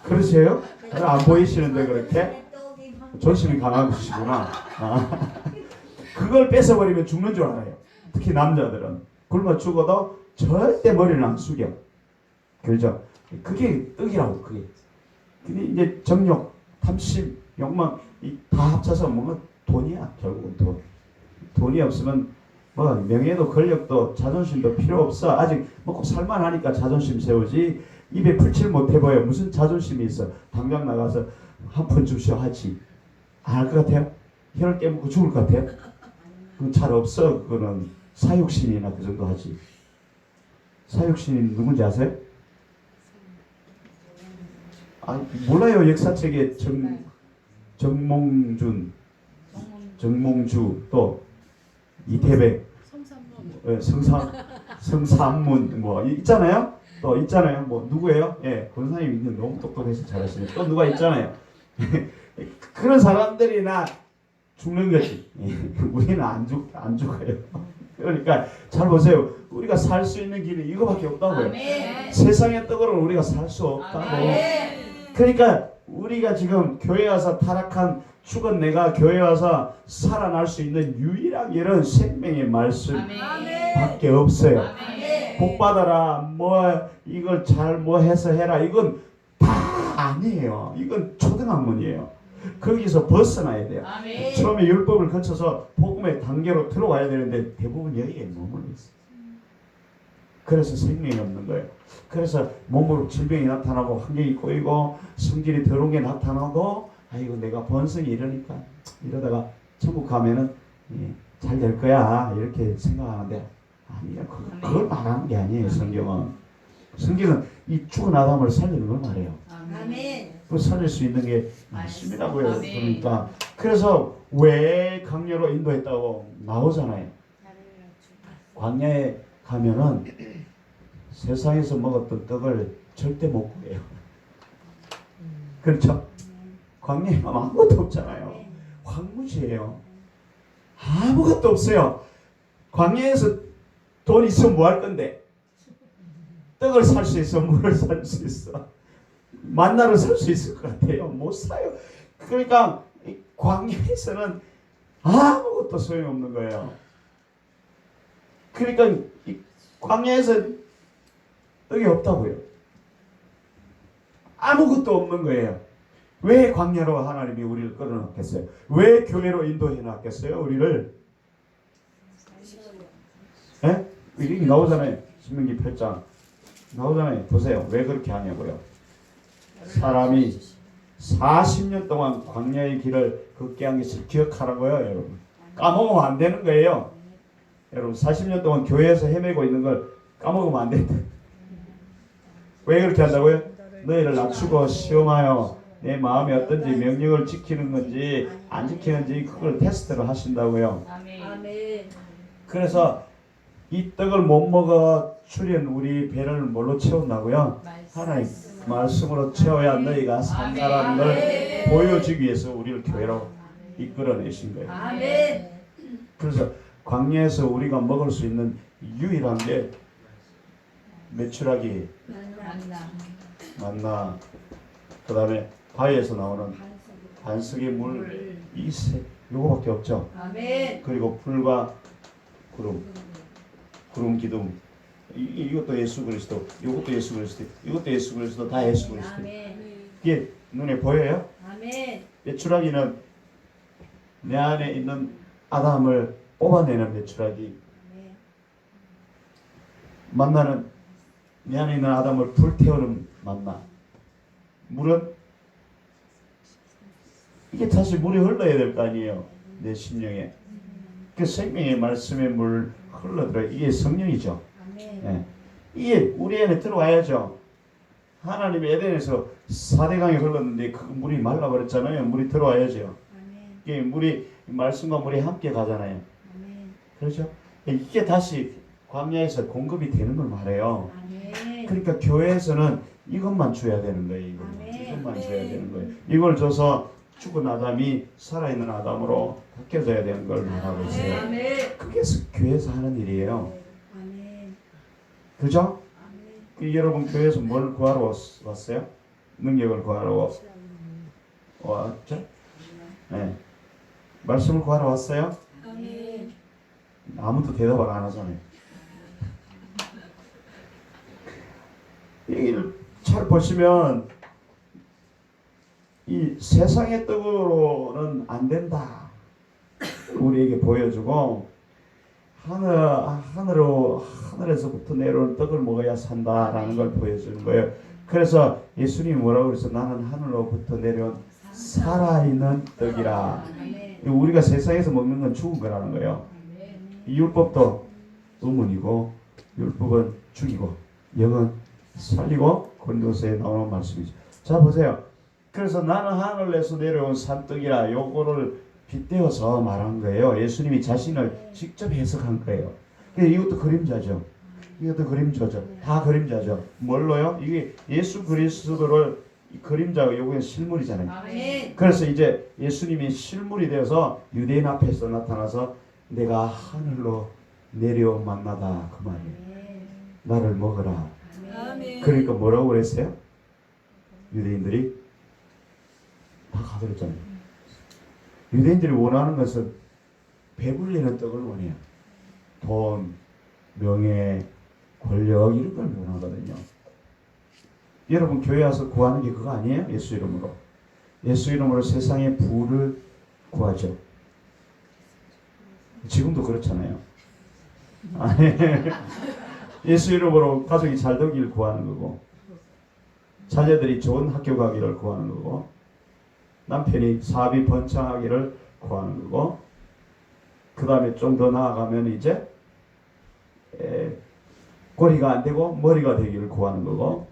[SPEAKER 1] 그러세요? 안 보이시는데 그렇게? 존심이 강하시구나. 그걸 뺏어버리면 죽는 줄 알아요. 특히 남자들은 굶어 죽어도 절대 머리를 안 숙여. 그렇죠? 그게 떡이라고 그게. 근데 이제 정욕, 탐심, 욕망 다 합쳐서 뭔가 돈이야. 결국은 돈. 돈이 없으면 뭐 명예도 권력도 자존심도 필요 없어. 아직 먹고 살만하니까 자존심 세우지. 입에 풀칠 못해 보여. 무슨 자존심이 있어. 당장 나가서 한 푼 주시오 하지. 안 할 것 같아요? 혀를 깨물고 죽을 것 같아요? 그건 잘 없어. 그거는 사육신이나 그 정도 하지. 사육신이 누군지 아세요? 아 몰라요. 역사책에 정몽준, 정몽주 또 이태백, 성삼문 뭐 있잖아요. 또 있잖아요. 뭐 누구예요? 예, 권사님 너무 똑똑해서 잘하시네. 또 누가 있잖아요. 그런 사람들이나 죽는 거지. 우리는 안 죽어요. 그러니까 잘 보세요. 우리가 살 수 있는 길이 이거밖에 없다고요.
[SPEAKER 3] 아멘.
[SPEAKER 1] 세상의 떡으로 우리가 살 수 없다고.
[SPEAKER 3] 아멘.
[SPEAKER 1] 그러니까 우리가 지금 교회 와서 타락한 죽은 내가 교회 와서 살아날 수 있는 유일한 길은 생명의 말씀 밖에 없어요.
[SPEAKER 3] 아멘.
[SPEAKER 1] 복 받아라 뭐 이걸 잘 뭐 해서 해라 이건 다 아니에요. 이건 초등학문이에요. 거기서 벗어나야 돼요.
[SPEAKER 3] 아멘.
[SPEAKER 1] 처음에 율법을 거쳐서 복음의 단계로 들어와야 되는데 대부분 여기에 머물러 있어요. 그래서 생명이 없는 거예요. 그래서 몸으로 질병이 나타나고 환경이 꼬이고 성질이 더러운 게 나타나고 아이고 내가 번성이 이러니까 이러다가 천국 가면은 잘 될 거야 이렇게 생각하는데 아니야. 그걸 말하는 게 아니에요. 성경은 이 죽은 아담을 살리는 걸 말해요.
[SPEAKER 3] 아멘.
[SPEAKER 1] 그 살릴 수 있는 게 말씀이라고요. 그러니까 그래서 왜 광야로 인도했다고 나오잖아요. 광야에 가면은 세상에서 먹었던 떡을 절대 못 구해요. 그렇죠? 광야에 가면 아무것도 없잖아요. 황무지예요. 아무것도 없어요. 광야에서 돈 있으면 뭐 할 건데? 떡을 살 수 있어? 물을 살 수 있어? 만나를 살 수 있을 것 같아요. 못 사요. 그러니까 광야에서는 아무것도 소용없는 거예요. 그러니까 이 광야에서 떡이 없다고요. 아무것도 없는 거예요. 왜 광야로 하나님이 우리를 끌어놨겠어요? 왜 교회로 인도해 놨겠어요? 우리를? 예? 이게 나오잖아요. 신명기 8장 나오잖아요. 보세요. 왜 그렇게 하냐고요. 사람이 40년 동안 광야의 길을 걷게 한 것을 기억하라고요. 여러분. 까먹으면 안 되는 거예요. 여러분 40년 동안 교회에서 헤매고 있는 걸 까먹으면 안 된다. 왜 그렇게 한다고요? 너희를 낮추고 시험하여 내 마음이 어떤지 명령을 지키는 건지 안 지키는지 그걸 테스트를 하신다고요.
[SPEAKER 3] 아멘.
[SPEAKER 1] 그래서 이 떡을 못 먹어 출연 우리 배를 뭘로 채운다고요? 하나님 말씀으로 채워야 너희가 산다라는 걸 보여주기 위해서 우리를 교회로 이끌어내신 거예요.
[SPEAKER 3] 아멘.
[SPEAKER 1] 그래서 광야에서 우리가 먹을 수 있는 유일한 게 메추라기, 만나, 그 다음에 바위에서 나오는 반석의 물, 요거밖에 없죠.
[SPEAKER 3] 아멘.
[SPEAKER 1] 그리고 불과 구름 기둥, 이것도 예수 그리스도, 이것도 예수 그리스도, 이것도 예수 그리스도, 다 예수 그리스도.
[SPEAKER 3] 아멘.
[SPEAKER 1] 이게 눈에 보여요?
[SPEAKER 3] 아멘.
[SPEAKER 1] 메추라기는 내 안에 있는 아담을 뽑아내는 메추라기,
[SPEAKER 3] 아멘.
[SPEAKER 1] 만나는 내 안에 있는 아담을 불태우는 만나. 물은 이게 다시 물이 흘러야 될 거 아니에요. 내 심령에. 그 생명의 말씀의 물 흘러들어. 이게 성령이죠.
[SPEAKER 3] 아멘.
[SPEAKER 1] 예. 이게 우리 안에 들어와야죠. 하나님 에덴에서 4대강이 흘렀는데 그 물이 말라버렸잖아요. 물이 들어와야죠.
[SPEAKER 3] 아멘.
[SPEAKER 1] 이게 물이 말씀과 물이 함께 가잖아요.
[SPEAKER 3] 아멘.
[SPEAKER 1] 그렇죠? 이게 다시 광야에서 공급이 되는 걸 말해요.
[SPEAKER 3] 아멘.
[SPEAKER 1] 그러니까 교회에서는 이것만 줘야 되는 거예요. 이것만 줘야 되는 거예요. 이걸 줘서 죽은 아담이 살아있는 아담으로 바뀌어져야 되는 걸 말하고 있어요.
[SPEAKER 3] 아멘.
[SPEAKER 1] 그게 교회에서 하는 일이에요.
[SPEAKER 3] 아멘.
[SPEAKER 1] 그죠?
[SPEAKER 3] 아멘.
[SPEAKER 1] 여러분 교회에서 뭘 구하러 왔어요? 능력을 구하러 왔죠? 네. 말씀을 구하러 왔어요?
[SPEAKER 3] 아멘.
[SPEAKER 1] 아무도 대답을 안 하잖아요. 이걸 잘 보시면 이 세상의 떡으로는 안 된다. 우리에게 보여주고 하늘에서부터 내려오는 떡을 먹어야 산다라는 걸 보여주는 거예요. 그래서 예수님이 뭐라고 그래서 나는 하늘로부터 내려온 살아있는 떡이라.
[SPEAKER 3] 아멘.
[SPEAKER 1] 우리가 세상에서 먹는 건 죽은 거라는 거예요. 이 율법도 의문이고 율법은 죽이고 영은 살리고 고린도서에 나오는 말씀이죠. 자 보세요. 그래서 나는 하늘에서 내려온 산떡이라 요거를 빗대어서 말한 거예요. 예수님이 자신을 직접 해석한 거예요. 이것도 그림자죠. 이것도 그림자죠. 다 그림자죠. 뭘로요? 이게 예수 그리스도를 그림자가 요거는 실물이잖아요.
[SPEAKER 3] 아멘.
[SPEAKER 1] 그래서 이제 예수님이 실물이 되어서 유대인 앞에서 나타나서 내가 하늘로 내려온 만나다 그 말이에요. 나를 먹어라.
[SPEAKER 3] 아멘.
[SPEAKER 1] 그러니까 뭐라고 그랬어요? 유대인들이 다 가버렸잖아요. 유대인들이 원하는 것은 배불리는 떡을 원해요. 돈, 명예, 권력 이런 걸 원하거든요. 여러분 교회 와서 구하는 게 그거 아니에요? 예수 이름으로. 예수 이름으로 세상의 부를 구하죠. 지금도 그렇잖아요. 아니, 예수 이름으로 가족이 잘 되기를 구하는 거고 자녀들이 좋은 학교 가기를 구하는 거고 남편이 사업이 번창하기를 구하는 거고 그 다음에 좀 더 나아가면 이제 꼬리가 안 되고 머리가 되기를 구하는 거고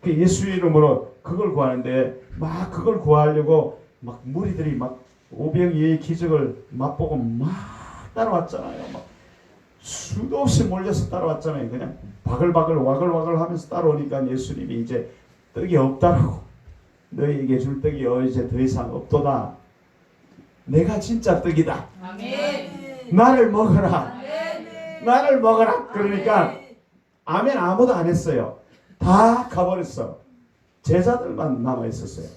[SPEAKER 1] 그 예수 이름으로 그걸 구하는데 막 그걸 구하려고 막 무리들이 막 오병이의 기적을 맛보고 막 따라왔잖아요. 막 수도 없이 몰려서 따라왔잖아요. 그냥 바글바글 와글와글 하면서 따라오니까 예수님이 이제 떡이 없다라고 너희에게 줄 떡이 이제 더 이상 없도다. 내가 진짜 떡이다.
[SPEAKER 3] 아멘.
[SPEAKER 1] 나를 먹어라.
[SPEAKER 3] 아멘.
[SPEAKER 1] 나를 먹어라. 그러니까 아멘 아무도 안 했어요. 다 가버렸어. 제자들만 남아 있었어요.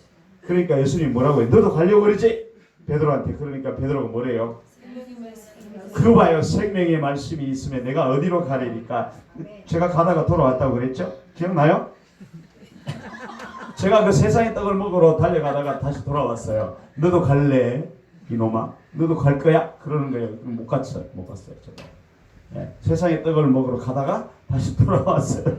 [SPEAKER 1] 그러니까 예수님이 뭐라고 해? 너도 가려고 그러지? 베드로한테. 그러니까 베드로가 뭐래요? 그 봐요. 생명의 말씀이 있으면 내가 어디로 가리니까. 제가 가다가 돌아왔다고 그랬죠? 기억나요? 제가 그 세상의 떡을 먹으러 달려가다가 다시 돌아왔어요. 너도 갈래? 이놈아. 너도 갈 거야? 그러는 거예요. 못 갔어요. 못 갔어요. 제가. 네. 세상의 떡을 먹으러 가다가 다시 돌아왔어요.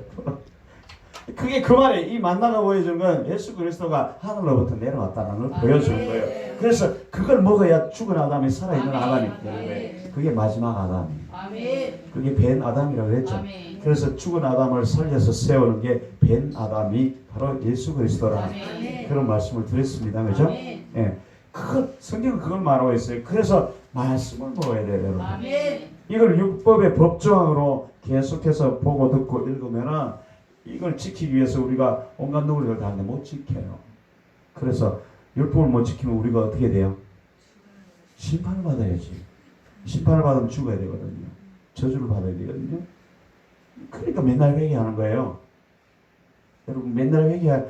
[SPEAKER 1] 그게 그 말에 이 만나가 보여주는 건 예수 그리스도가 하늘로부터 내려왔다는 걸 보여주는 거예요. 그래서 그걸 먹어야 죽은 아담이 살아있는 아담이 되는 거예요. 그게 마지막 아담이에요.
[SPEAKER 3] 아멘.
[SPEAKER 1] 그게 벤 아담이라고 했죠.
[SPEAKER 3] 아멘.
[SPEAKER 1] 그래서 죽은 아담을 살려서 세우는 게 벤 아담이 바로 예수 그리스도라는
[SPEAKER 3] 아멘.
[SPEAKER 1] 그런 말씀을 드렸습니다. 그죠?
[SPEAKER 3] 아멘.
[SPEAKER 1] 예. 성경은 그걸 말하고 있어요. 그래서 말씀을 먹어야 돼요, 여러분.
[SPEAKER 3] 아멘.
[SPEAKER 1] 이걸 율법의 법조항으로 계속해서 보고 듣고 읽으면은 이걸 지키기 위해서 우리가 온갖 노력을 다하는데 못 지켜요. 그래서 율법을 못 지키면 우리가 어떻게 돼요? 심판을 받아야지. 심판을 받으면 죽어야 되거든요. 저주를 받아야 되거든요. 그러니까 맨날 회개하는 거예요. 여러분 맨날 회개가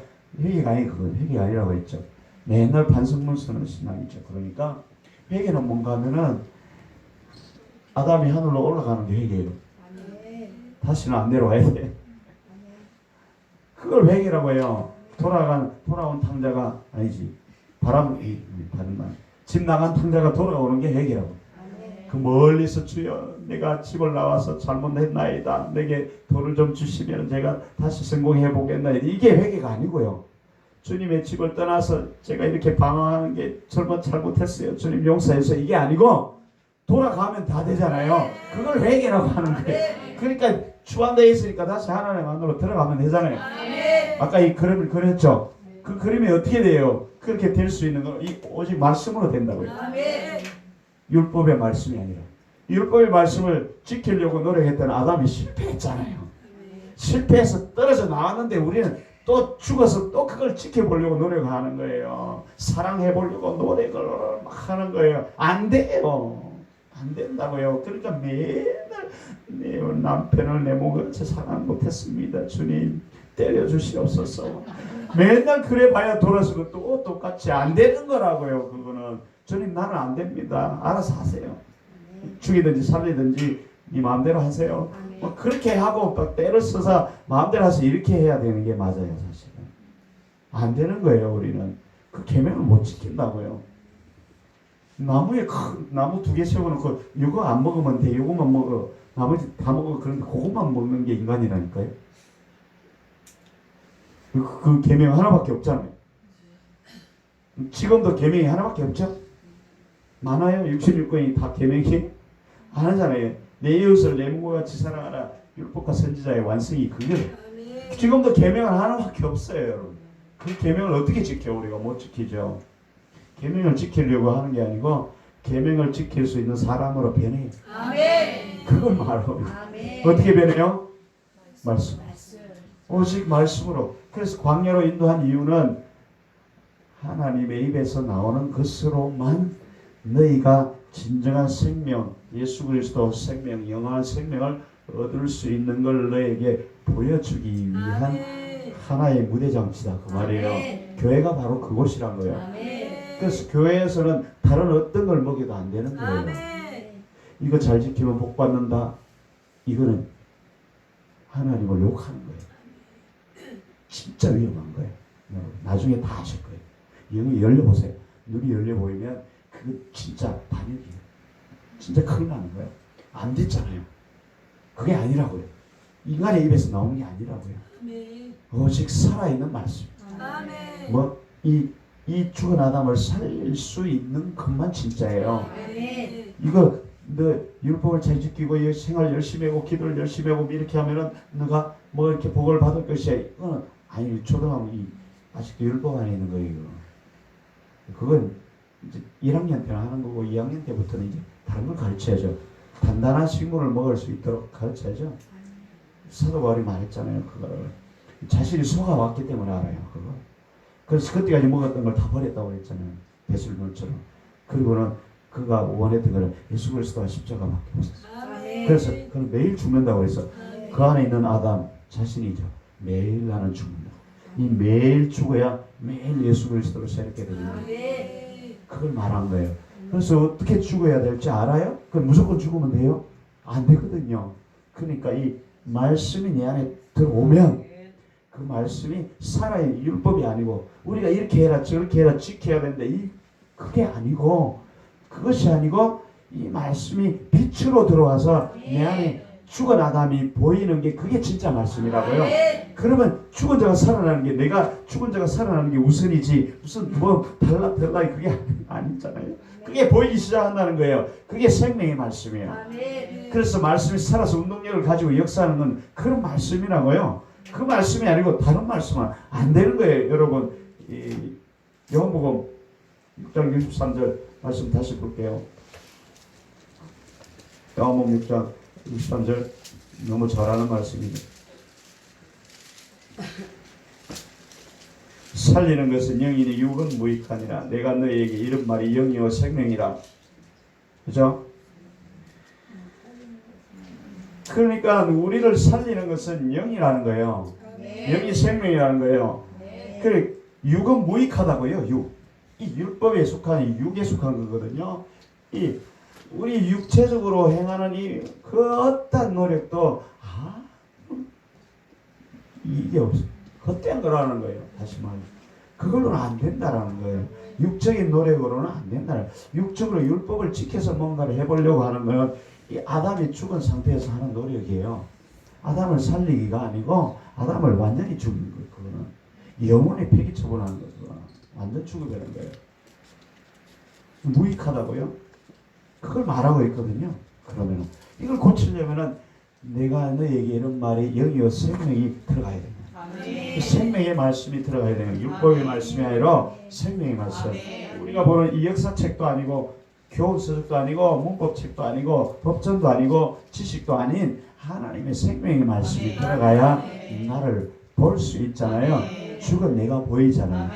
[SPEAKER 1] 아니 그건 회개가 아니라고 했죠. 맨날 반성문서는 신앙이죠. 그러니까 회개는 뭔가 하면은 아담이 하늘로 올라가는 게 회개예요. 다시는 안 내려와야 돼. 그걸 회개라고 해요. 돌아온 탕자가 아니지. 집 나간 탕자가 돌아오는 게 회개라고. 그 멀리서 주여 내가 집을 나와서 잘못했나이다. 내게 돈을 좀 주시면 제가 다시 성공해 보겠나이다. 이게 회개가 아니고요. 주님의 집을 떠나서 제가 이렇게 방황하는 게 잘못했어요. 주님 용서해서 이게 아니고 돌아가면 다 되잖아요. 그걸 회개라고 하는 거예요. 그러니까 주안되어 있으니까 다시 하나님 안으로 들어가면 되잖아요. 아까 이 그림을 그렸죠. 그 그림이 어떻게 돼요? 그렇게 될 수 있는 건 오직 말씀으로 된다고요. 율법의 말씀이 아니라 율법의 말씀을 지키려고 노력했던 아담이 실패했잖아요. 실패해서 떨어져 나왔는데 우리는 또 죽어서 또 그걸 지켜보려고 노력하는 거예요. 사랑해보려고 노력을 막 하는 거예요. 안 돼요. 안 된다고요. 그러니까 맨날 내 남편을 내 몸을 사랑 못했습니다. 주님 때려주시옵소서. 맨날 그래봐야 돌아서고 또 똑같이 안 되는 거라고요. 그거는 주님 나는 안 됩니다. 알아서 하세요. 죽이든지 살리든지 네 마음대로 하세요. 뭐 그렇게 하고 또 때를 써서 마음대로 해서 이렇게 해야 되는 게 맞아요. 사실은 안 되는 거예요. 우리는 그 계명을 못 지킨다고요. 나무에 큰 나무 2개 세워놓고 이거 안 먹으면 돼. 이거만 먹어. 나머지 다 먹어. 그런데 그것만 먹는 게 인간이라니까요. 그 계명 하나밖에 없잖아요. 지금도 계명이 하나밖에 없죠. 많아요. 66권이 다 계명이 안 하잖아요. 내 이웃을 내 몸과 같이 사랑하라. 율법과 선지자의 완성이 그게 지금도 계명은 하나밖에 없어요. 여러분. 그 계명을 어떻게 지켜? 우리가 못 지키죠. 계명을 지키려고 하는 게 아니고 계명을 지킬 수 있는 사람으로 변해요. 그걸 말하고 어떻게 변해요? 말씀. 오직 말씀으로. 그래서 광야로 인도한 이유는 하나님의 입에서 나오는 것으로만 너희가 진정한 생명, 예수 그리스도 생명, 영원한 생명을 얻을 수 있는 걸 너에게 보여주기 위한 하나의 무대장치다. 그 말이에요. 교회가 바로 그곳이란 거예요. 그래서 교회에서는 다른 어떤 걸 먹여도 안 되는 거예요. 이거 잘 지키면 복 받는다. 이거는 하나님을 욕하는 거예요. 진짜 위험한 거예요. 나중에 다 아실 거예요. 영이 열려보세요. 눈이 열려보이면 그거 진짜 반역이에요. 진짜 큰일 나는 거예요. 안 됐잖아요. 그게 아니라고요. 인간의 입에서 나오는 게 아니라고요. 오직 살아있는 말씀. 이 죽은 아담을 살릴 수 있는 것만 진짜예요. 이거 너 율법을 잘 지키고 생활 열심히 하고 기도를 열심히 하고 이렇게 하면은 너가 뭐 이렇게 복을 받을 것이야. 이거는 아니 초등학교 아직도 율법 안에 있는 거예요. 그건 이제 1학년 때는 하는 거고 2학년 때부터는 이제 다른 걸 가르쳐야죠. 단단한 식물을 먹을 수 있도록 가르쳐야죠. 사도 바울이 말했잖아요. 그거를 자신이 속아왔기 때문에 알아요. 그거. 그래서 그때까지 먹었던 걸 다 버렸다고 했잖아요. 배설물처럼. 그리고는 그가 원했던 거는 예수 그리스도와 십자가밖에 없었어요. 그래서 그걸 매일 죽는다고 해서 그 안에 있는 아담 자신이죠. 매일 나는 죽는다. 이 매일 죽어야 매일 예수 그리스도를 새롭게 되는 거예요. 그걸 말한 거예요. 그래서 어떻게 죽어야 될지 알아요? 그럼 무조건 죽으면 돼요? 안 되거든요. 그러니까 이 말씀이 내 안에 들어오면 그 말씀이 살아있는 율법이 아니고 우리가 이렇게 해라 저렇게 해라 지켜야 되는데 그게 아니고 그것이 아니고 이 말씀이 빛으로 들어와서 내 안에 죽은 아담이 보이는 게 그게 진짜 말씀이라고요. 그러면 죽은 자가 살아나는 게 내가 죽은 자가 살아나는 게 우선이지 무슨 뭐 달라 그게 아니잖아요. 그게 보이기 시작한다는 거예요. 그게 생명의 말씀이에요. 그래서 말씀이 살아서 운동력을 가지고 역사하는 건 그런 말씀이라고요. 그 말씀이 아니고 다른 말씀은 안 되는 거예요. 여러분 요한복음 6장 63절 말씀 다시 볼게요. 요한복음 6장 63절 너무 잘하는 말씀입니다. 살리는 것은 영이니 육은 무익하니라. 내가 너희에게 이른 말이 영이요 생명이라. 그죠? 그러니까 우리를 살리는 것은 영이라는 거예요. 영이 생명이라는 거예요. 그래 육은 무익하다고요. 이 율법에 속한 육에 속한 거거든요. 이 우리 육체적으로 행하는 이 그 어떤 노력도 이게 없어. 헛된 거라는 거예요. 다시 말해. 그걸로는 안 된다라는 거예요. 육적인 노력으로는 안 된다는. 육적으로 율법을 지켜서 뭔가를 해보려고 하는 건 이 아담이 죽은 상태에서 하는 노력이에요. 아담을 살리기가 아니고 아담을 완전히 죽이는 거예요. 그거는 영혼의 폐기 처분하는 거죠. 완전 죽어버리는 거예요. 무익하다고요? 그걸 말하고 있거든요. 그러면 이걸 고치려면은 내가 너에게 이런 말이 영이요 생명이 들어가야 됩니다. 생명의 말씀이 들어가야 되는 율법의 말씀이 아니라 생명의 말씀. 우리가 보는 이 역사책도 아니고 교훈서적도 아니고 문법책도 아니고 법전도 아니고 지식도 아닌 하나님의 생명의 말씀이 들어가야 나를 볼 수 있잖아요. 죽은 내가 보이잖아요.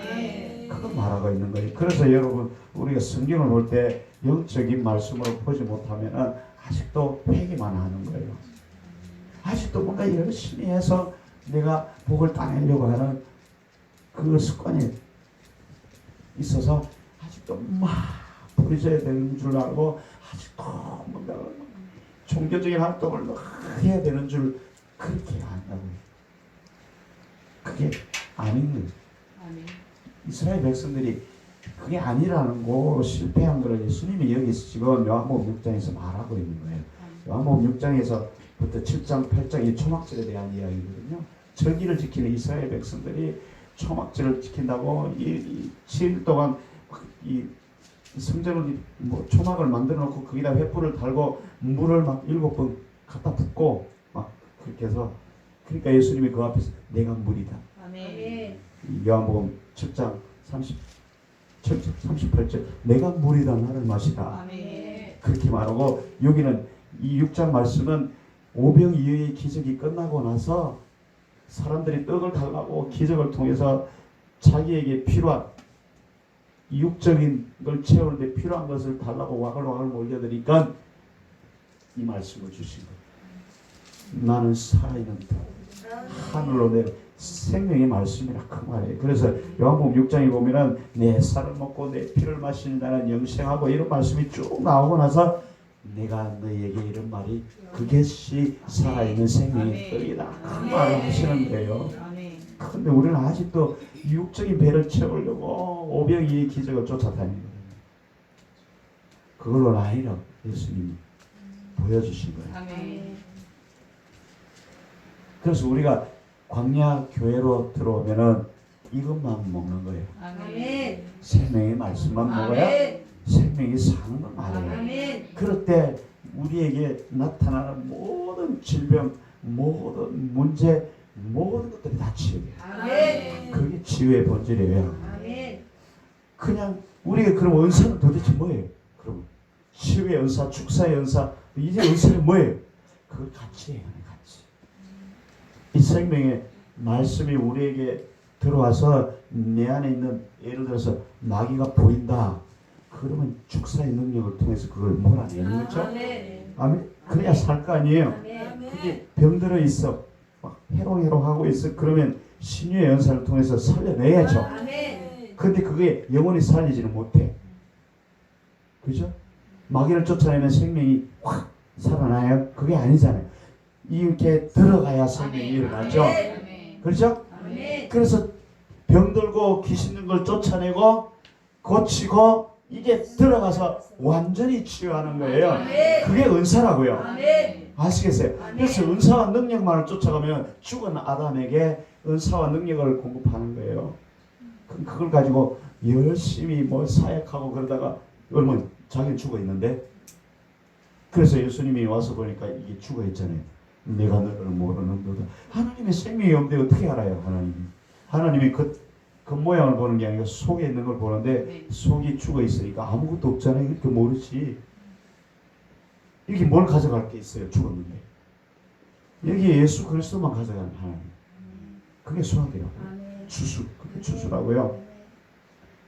[SPEAKER 1] 그걸 말하고 있는 거예요. 그래서 여러분 우리가 성경을 볼 때 영적인 말씀으로 보지 못하면 아직도 회개만 하는 거예요. 아직도 뭔가 열심히 해서 내가 복을 따내려고 하는 그 습관이 있어서 아직도 막 부르셔야 되는 줄 알고 아직도 뭔가 종교적인 활동을 막 해야 되는 줄 그렇게 안다고요. 그게 아닌 거예요. 이스라엘 백성들이 그게 아니라는 거 실패한 거를 예수님이 여기서 지금 요한복음 6장에서 말하고 있는 거예요. 요한복음 6장에서부터 7장, 8장 이 초막절에 대한 이야기거든요. 절기를 지키는 이스라엘 백성들이 초막절을 지킨다고 이 7일 동안 이 성전을 뭐 초막을 만들어 놓고 거기다 횃불을 달고 물을 막 7번 갖다 붓고 막 그렇게 해서 그러니까 예수님이 그 앞에서 내가 물이다. 요한복음 7장 38절 내가 물이다 나를 마시라. 그렇게 말하고 여기는 이 6장 말씀은 오병이어의 기적이 끝나고 나서 사람들이 떡을 달라고 기적을 통해서 자기에게 필요한 육적인 걸 채우는데 필요한 것을 달라고 와글와글 몰려드니까 이 말씀을 주신 거예요. 나는 살아있는 하늘로 내려 생명의 말씀이라 그 말이에요. 그래서 요한복음 6장에 보면은 내 살을 먹고 내 피를 마시는 자는 영생하고 이런 말씀이 쭉 나오고 나서 내가 너희에게 이런 말이 그것이 살아있는 생명의 떡이다. 그 말을 하시는 거예요. 근데 우리는 아직도 육적인 배를 채우려고 오병이의 기적을 쫓아다니는 거예요. 그걸로는 아니라 예수님이 보여주신 거예요. 그래서 우리가 광야 교회로 들어오면은 이것만 먹는 거예요. 생명의 말씀만 먹어야 생명이 사는 걸 말해요. 그럴 때 우리에게 나타나는 모든 질병, 모든 문제, 모든 것들이 다 치유예요. 그게 치유의 본질이에요. 그냥 우리가 그럼 은사는 도대체 뭐예요? 그럼 치유의 은사, 축사의 은사, 이제 은사는 뭐예요? 그걸 같이 해요. 같이. 이 생명의 말씀이 우리에게 들어와서 내 안에 있는 예를 들어서 마귀가 보인다. 그러면 축사의 능력을 통해서 그걸 몰아내는 거죠. 아멘. 그래야 살 거 아니에요. 그게 병들어 있어. 막 해롱해롱하고 있어. 그러면 신유의 연사를 통해서 살려내야죠. 근데 그게 영원히 살리지는 못해. 그죠? 마귀를 쫓아내는 생명이 확 살아나요? 그게 아니잖아요. 이렇게 들어가야 생명이 일어나죠. 그렇죠? 그래서 병들고 귀신 있는 걸 쫓아내고 고치고 이게 들어가서 완전히 치유하는 거예요. 그게 은사라고요. 아시겠어요? 그래서 은사와 능력만을 쫓아가면 죽은 아담에게 은사와 능력을 공급하는 거예요. 그럼 그걸 가지고 열심히 뭐 사역하고 그러다가 얼마나 자기는 죽어 있는데, 그래서 예수님이 와서 보니까 이게 죽어 있잖아요. 내가 너를 모르는도다. 하나님의 생명이 없는데 어떻게 알아요? 하나님이 겉모양을 보는 게 아니라 속에 있는 걸 보는데 속이 죽어 있으니까 아무것도 없잖아요. 이렇게 모르지. 여기 뭘 가져갈 게 있어요? 죽었는데. 여기 예수 그리스도만 가져가는 하나님. 그게 수학이라고. 주수. 그게 주수라고요.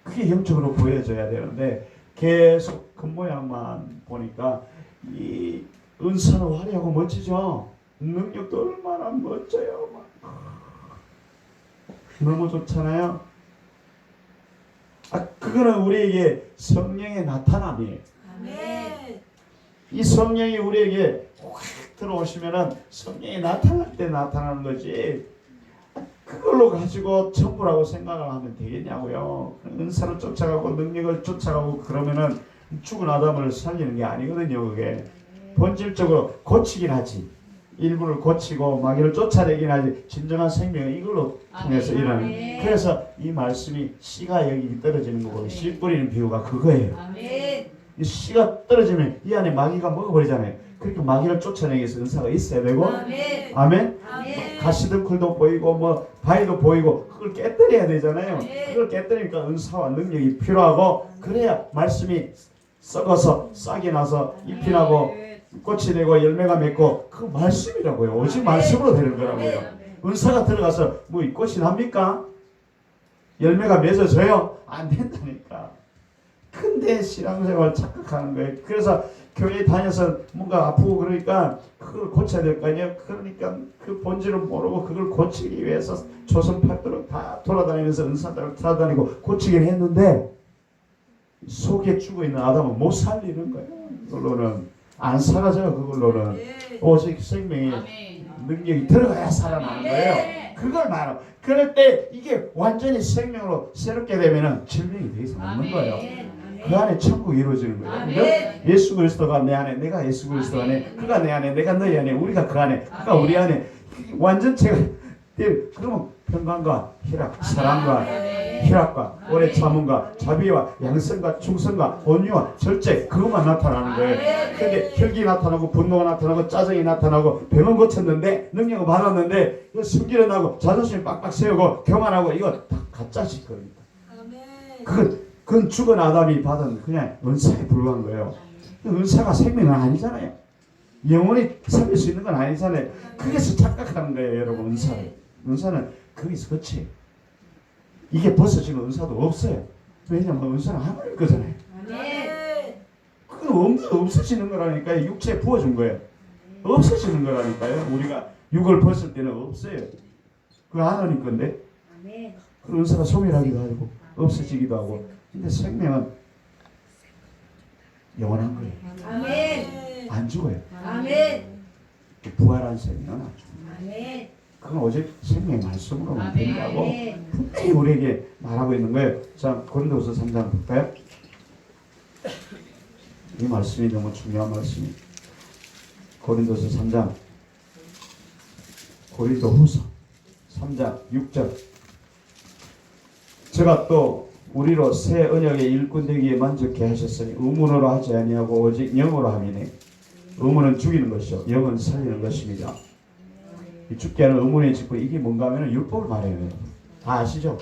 [SPEAKER 1] 그게 영적으로 보여져야 되는데 계속 겉모양만 보니까 이 은사는 화려하고 멋지죠. 능력도 얼마나 멋져요. 막. 너무 좋잖아요. 그거는 우리에게 성령의 나타남이에요.
[SPEAKER 3] 아멘.
[SPEAKER 1] 이 성령이 우리에게 확 들어오시면은 성령이 나타날 때 나타나는 거지. 그걸로 가지고 전부라고 생각을 하면 되겠냐고요. 은사를 쫓아가고 능력을 쫓아가고 그러면은 죽은 아담을 살리는 게 아니거든요. 그게 본질적으로 고치긴 하지. 일부를 고치고 마귀를 쫓아내긴 하지. 진정한 생명은 이걸로 통해서 일어나는. 그래서 이 말씀이 씨가 여기 떨어지는 거고 씨 뿌리는 비유가 그거예요.
[SPEAKER 3] 아멘.
[SPEAKER 1] 이 씨가 떨어지면 이 안에 마귀가 먹어버리잖아요. 그러니까 마귀를 쫓아내기 위해서 은사가 있어야 되고.
[SPEAKER 3] 아멘.
[SPEAKER 1] 아멘.
[SPEAKER 3] 아멘.
[SPEAKER 1] 가시덤굴도 보이고 뭐 바위도 보이고 그걸 깨뜨려야 되잖아요.
[SPEAKER 3] 아멘.
[SPEAKER 1] 그걸 깨뜨리니까 은사와 능력이 필요하고 그래야 말씀이 썩어서 싹이 나서 잎이 나고 꽃이 되고 열매가 맺고 그 말씀이라고요. 오직 말씀으로 되는 거라고요. 은사가 들어가서 뭐 꽃이 납니까? 열매가 맺어져요? 안 된다니까. 근데 신앙생활 착각하는 거예요. 그래서 교회 다녀서 뭔가 아프고 그러니까 그걸 고쳐야 될 거 아니에요. 그러니까 그 본질을 모르고 그걸 고치기 위해서 조선팔도로 다 돌아다니면서 은사들을 찾아다니고 고치긴 했는데 속에 죽어있는 아담은 못 살리는 거예요. 그걸로는 안 사라져요. 그걸로는 오직 생명이 능력이 들어가야 살아나는 거예요. 그걸 말하고 그럴 때 이게 완전히 생명으로 새롭게 되면은 질병이 더 이상 없는 거예요. 그 안에 천국이 이루어지는 거예요. 그러니까 예수 그리스도가 내 안에, 내가 예수 그리스도 안에, 그가 내 안에, 내가 너희 안에, 우리가 그 안에, 그가 우리 안에 완전체가 그러면 평강과 희락, 사랑과 희락과 오래 참음과 자비와 양성과 충성과 온유와 절제 그것만 나타나는 거예요. 근데 혈기 나타나고 분노가 나타나고 짜증이 나타나고 병은 고쳤는데 능력을 받았는데 숨기려 나고 자존심 빡빡 세우고 교만하고 이거 다 가짜 짓거리입니다. 그건 죽은 아담이 받은 그냥 은사에 불과한 거예요. 은사가 생명은 아니잖아요. 영원히 살릴 수 있는 건 아니잖아요. 그래서 착각하는 거예요, 여러분. 은사는 거기서 끝이에요. 이게 벗어지는 은사도 없어요. 왜냐면 은사는 하나님 거잖아요. 그건 없어지는 거라니까요. 육체에 부어준 거예요. 없어지는 거라니까요. 우리가 육을 벗을 때는 없어요. 그건 하나님 건데. 그 은사가 소멸하기도 하고 없어지기도 하고. 근데 생명은 영원한 거예요. 안 죽어요. 부활한 생명은 안 죽어요. 그건 오직 생명의 말씀으로만 된다고 분명히 우리에게 말하고 있는 거예요. 자, 고린도서 3장 볼까요? 이 말씀이 너무 중요한 말씀이. 고린도서 3장, 고린도후서 3장 6절. 제가 또 우리로 새 언약의 일꾼 되기에 만족해 하셨으니 의문으로 하지 아니하고 오직 영으로 함이네. 의문은 죽이는 것이요 영은 살리는 것입니다. 이 죽게 하는 의문의 직분 이게 뭔가 하면 율법을 말해요. 다 아시죠?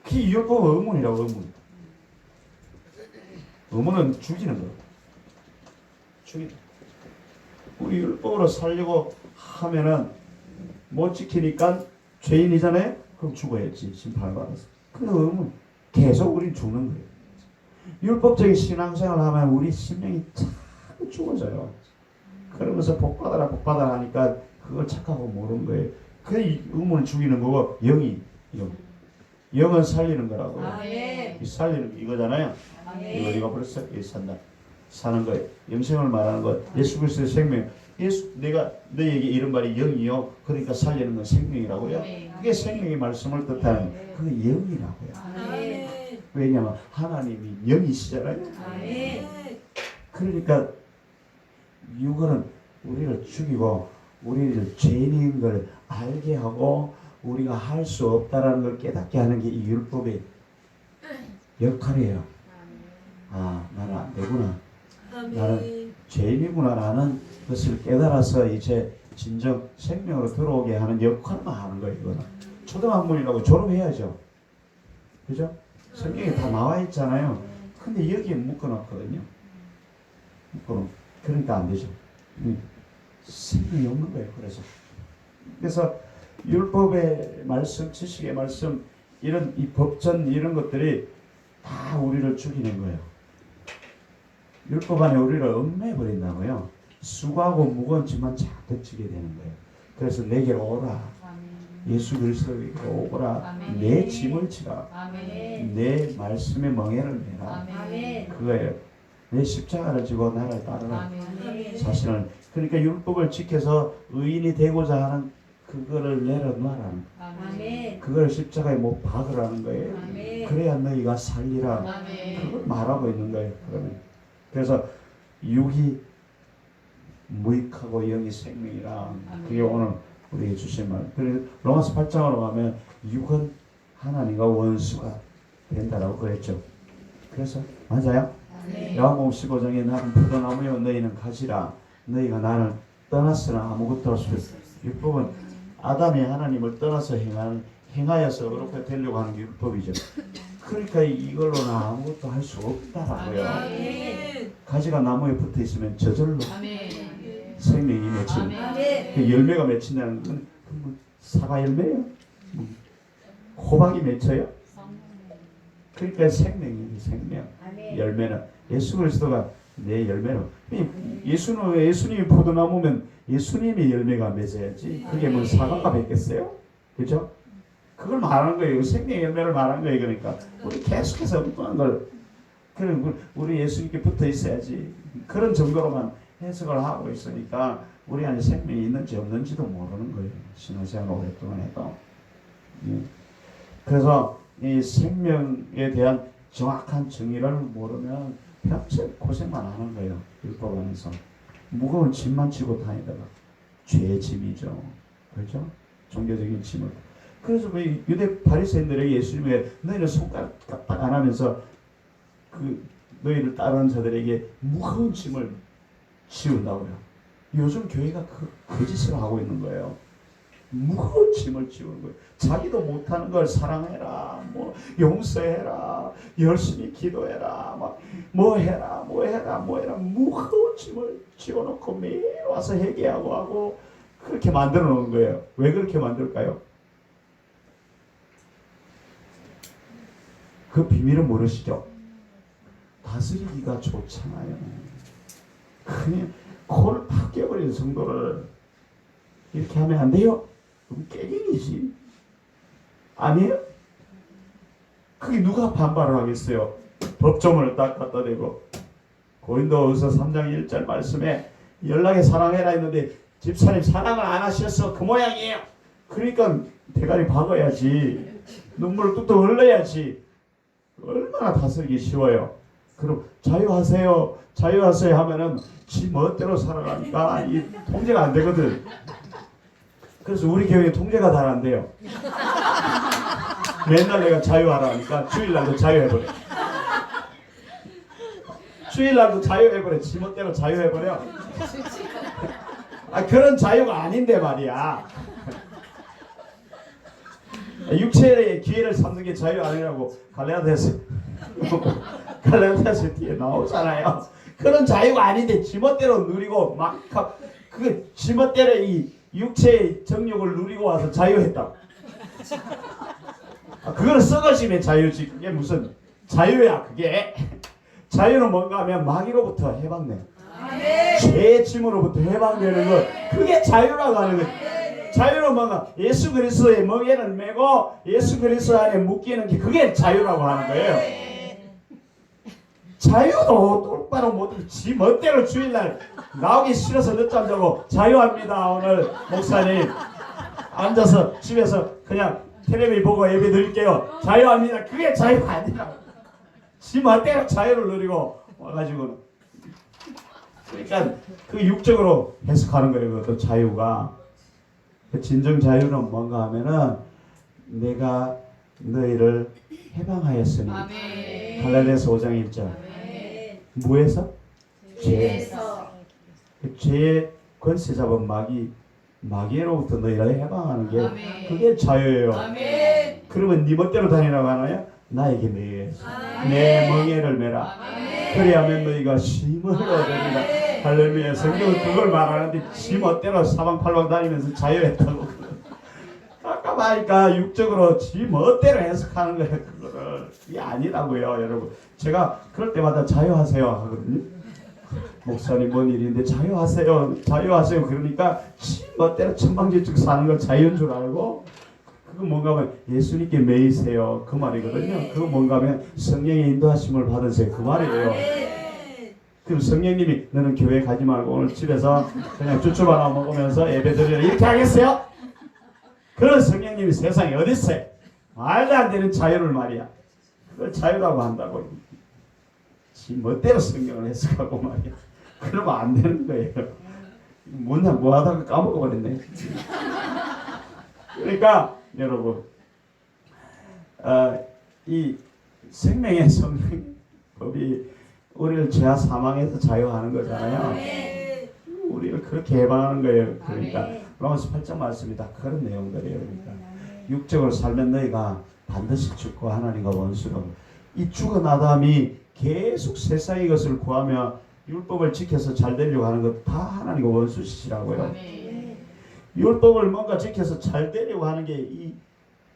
[SPEAKER 1] 그 율법은 의문이라고. 의문은 죽이는 거예요. 죽이는. 우리 율법으로 살려고 하면은 못 지키니까 죄인이잖아요. 그럼 죽어야지. 심판을 받아서. 그래서 의문 계속 우린 죽는 거예요. 율법적인 신앙생활을 하면 우리 심령이 자꾸 죽어져요. 그러면서 복받아라 하니까 그걸 착하고 모르는 거예요. 그 의문을 죽이는 거고 영은 살리는 거라고. 이 살리는 게 이거잖아요. 이거 우리가 벌써 사는 거예요. 영생을 말하는 거. 예수 그리스도의 생명. 내가 너에게 이런 말이 영이요. 그러니까 살리는 건 생명이라고요. 그게 생명의 말씀을 뜻하는 그게 영이라고요. 왜냐하면 하나님이 영이시잖아요. 그러니까 육은 우리를 죽이고 우리를 죄인인 걸 알게 하고 우리가 할 수 없다라는 걸 깨닫게 하는 게 이 율법의 역할이에요. 아, 나는 안 되구나. 나는 죄인이구나라는 것을 깨달아서 이제 진정 생명으로 들어오게 하는 역할만 하는 거예요. 이거는 초등학문이라고 졸업해야죠. 그죠? 성경에 다 나와 있잖아요. 근데 여기에 묶어놨거든요. 그러니까 안 되죠. 생명이 없는 거예요. 그래서 율법의 말씀, 지식의 말씀, 이런 이 법전 이런 것들이 다 우리를 죽이는 거예요. 율법 안에 우리를 얽매버린다고요. 수고하고 무거운 짐만 잔뜩 지게 되는 거예요. 그래서 내게로 오라. 예수 그리스도에게로 오거라.
[SPEAKER 2] 아멘.
[SPEAKER 1] 내 짐을 지라.
[SPEAKER 2] 아멘.
[SPEAKER 1] 내 말씀의 멍에를 내라.
[SPEAKER 2] 아멘.
[SPEAKER 1] 그거예요. 내 십자가를 지고 나를 따르라.
[SPEAKER 2] 아멘.
[SPEAKER 1] 사실은 그러니까 율법을 지켜서 의인이 되고자 하는 그거를 내려놔라는
[SPEAKER 2] 아멘.
[SPEAKER 1] 그걸 십자가에 못 박으라는 거예요.
[SPEAKER 2] 아멘.
[SPEAKER 1] 그래야 너희가 살리라.
[SPEAKER 2] 아멘.
[SPEAKER 1] 그걸 말하고 있는 거예요. 그러면 그래서 육이 무익하고 영이 생명이라. 그게 오늘 우리에게 주신 말. 그래서 로마서 8장으로 가면 육은 하나님과 원수가 된다라고 그랬죠. 그래서 맞아요. 야고보서 15장에 나는 포도나무요 너희는 가지라. 너희가 나를 떠났으나 아무것도 할 수 없어. 율법은 아담이 하나님을 떠나서 행하여서 그렇게 되려고 하는 게 율법이죠. 그러니까 이걸로는 아무것도 할 수 없다라고요.
[SPEAKER 3] 아멘.
[SPEAKER 1] 가지가 나무에 붙어 있으면 저절로
[SPEAKER 2] 아멘.
[SPEAKER 1] 생명이 맺히는.
[SPEAKER 2] 아멘.
[SPEAKER 1] 그 열매가 맺힌다는 건 뭐 사과 열매요? 뭐 호박이 맺혀요? 그러니까 생명이 생명. 열매는 예수 그리스도가 내 열매로. 예수님이 포도나무면 예수님의 열매가 맺어야지. 그게 뭐 사과가 맺겠어요? 그죠? 그걸 말하는 거예요. 생명 열매를 말하는 거예요. 그러니까 우리 계속해서 엉뚱한 걸. 그럼 우리 예수님께 붙어 있어야지. 그런 정도로만 해석을 하고 있으니까 우리 안에 생명이 있는지 없는지도 모르는 거예요. 신앙생활 오랫동안 해도. 그래서 이 생명에 대한 정확한 정의를 모르면 평생 고생만 하는 거예요. 율법 안에서. 무거운 짐만 지고 다니다가 죄의 짐이죠. 그렇죠? 종교적인 짐을. 그래서 왜 유대 바리새인들에게 예수님이 너희는 손가락 까딱 안 하면서 그 너희를 따르는 자들에게 무거운 짐을 지운다고요. 요즘 교회가 그 짓을 하고 있는 거예요. 무거운 짐을 지우는 거예요. 자기도 못하는 걸 사랑해라, 뭐 용서해라, 열심히 기도해라, 뭐 해라 무거운 짐을 지워놓고 매일 와서 회개하고 하고 그렇게 만들어 놓은 거예요. 왜 그렇게 만들까요? 그 비밀은 모르시죠? 다스리기가 좋잖아요. 그냥 코를 팍 깨버리는 성도를 이렇게 하면 안 돼요. 그럼 깨갱이지. 아니에요? 그게 누가 반발을 하겠어요? 법조문을 딱 갖다 대고 고린도후서 3장 1절 말씀에 연락에 사랑해라 했는데 집사님 사랑을 안 하셨어. 그 모양이에요. 그러니까 대가리 박아야지. 눈물을 뚝뚝 흘러야지. 얼마나 다스리기 쉬워요. 그럼 자유하세요 하면은 지 멋대로 살아가니까 이 통제가 안 되거든. 그래서 우리 교회 통제가 잘 안 돼요. 맨날 내가 자유하라 하니까 주일날도 자유해버려. 주일날도 자유해버려. 지 멋대로 자유해버려. 그런 자유가 아닌데 말이야. 육체의 기회를 삼는 게 자유 아니라고 갈라디아서 뒤에 나오잖아요. 그런 자유가 아닌데 지멋대로 누리고 막 그 지멋대로 이 육체의 정욕을 누리고 와서 자유했다. 그거는 썩어짐의 자유지. 그게 무슨 자유야 그게. 자유는 뭔가 하면 마귀로부터 해방돼. 죄의 짐으로부터 해방되는 거. 그게 자유라고 하는 거지. 자유는 뭔가 예수 그리스도의 멍에를 메고 예수 그리스도 안에 묶이는 게 그게 자유라고 하는 거예요. 자유도 똑바로 못하고 지 멋대로 주일날 나오기 싫어서 늦잠 자고 자유합니다 오늘 목사님 앉아서 집에서 그냥 텔레비 보고 예배 드릴게요 자유합니다. 그게 자유가 아니라 지 멋대로 자유를 누리고 와가지고 그러니까 그 육적으로 해석하는 거예요. 그것도 자유가. 진정 자유는 뭔가 하면은 내가 너희를 해방하였으니. 갈라디아서 5장 1절. 뭐에서? 죄에서. 죄의 권세 잡은 마귀로부터 너희를 해방하는 게 그게 자유예요. 그러면 네 멋대로 다니라고 하나요? 나에게 매여 내 멍에를 매라. 그래야면 너희가 쉼을 얻으리라. 할렐루야. 성경은 그걸 말하는데 지 멋대로 사방팔방 다니면서 자유했다고. 깝깝하니까 육적으로 지 멋대로 해석하는 거예요. 그거를. 그게 아니라고요 여러분. 제가 그럴 때마다 자유하세요 하거든요. 목사님 뭔 일인데 자유하세요. 자유하세요. 그러니까 멋대로 천방지축 사는 걸 자유인 줄 알고 그거 뭔가 하면 예수님께 매이세요. 그 말이거든요. 그거 뭔가 하면 성령의 인도하심을 받으세요. 그 말이에요. 그럼 성령님이 너는 교회 가지 말고 오늘 집에서 그냥 쭈쭈 하나 먹으면서 예배 드리라 이렇게 하겠어요? 그런 성령님이 세상에 어디 있어요? 말도 안 되는 자유를 말이야. 그걸 자유라고 한다고. 지 멋대로 성경을 해석하고 말이야. 그러면 안 되는 거예요. 뭐 하다가 까먹어버렸네. 그러니까 여러분 이 생명의 성령법이 우리를 죄와 사망에서 자유하는 거잖아요. 우리를 그렇게 해방하는 거예요. 그러니까 로마서 8장 말씀이 다 그런 내용들이에요. 그러니까 육적으로 살면 너희가 반드시 죽고 하나님과 원수라고. 이 죽은 아담이 계속 세상의 것을 구하며 율법을 지켜서 잘 되려고 하는 것 다 하나님과 원수시라고요. 율법을 뭔가 지켜서 잘 되려고 하는 게 이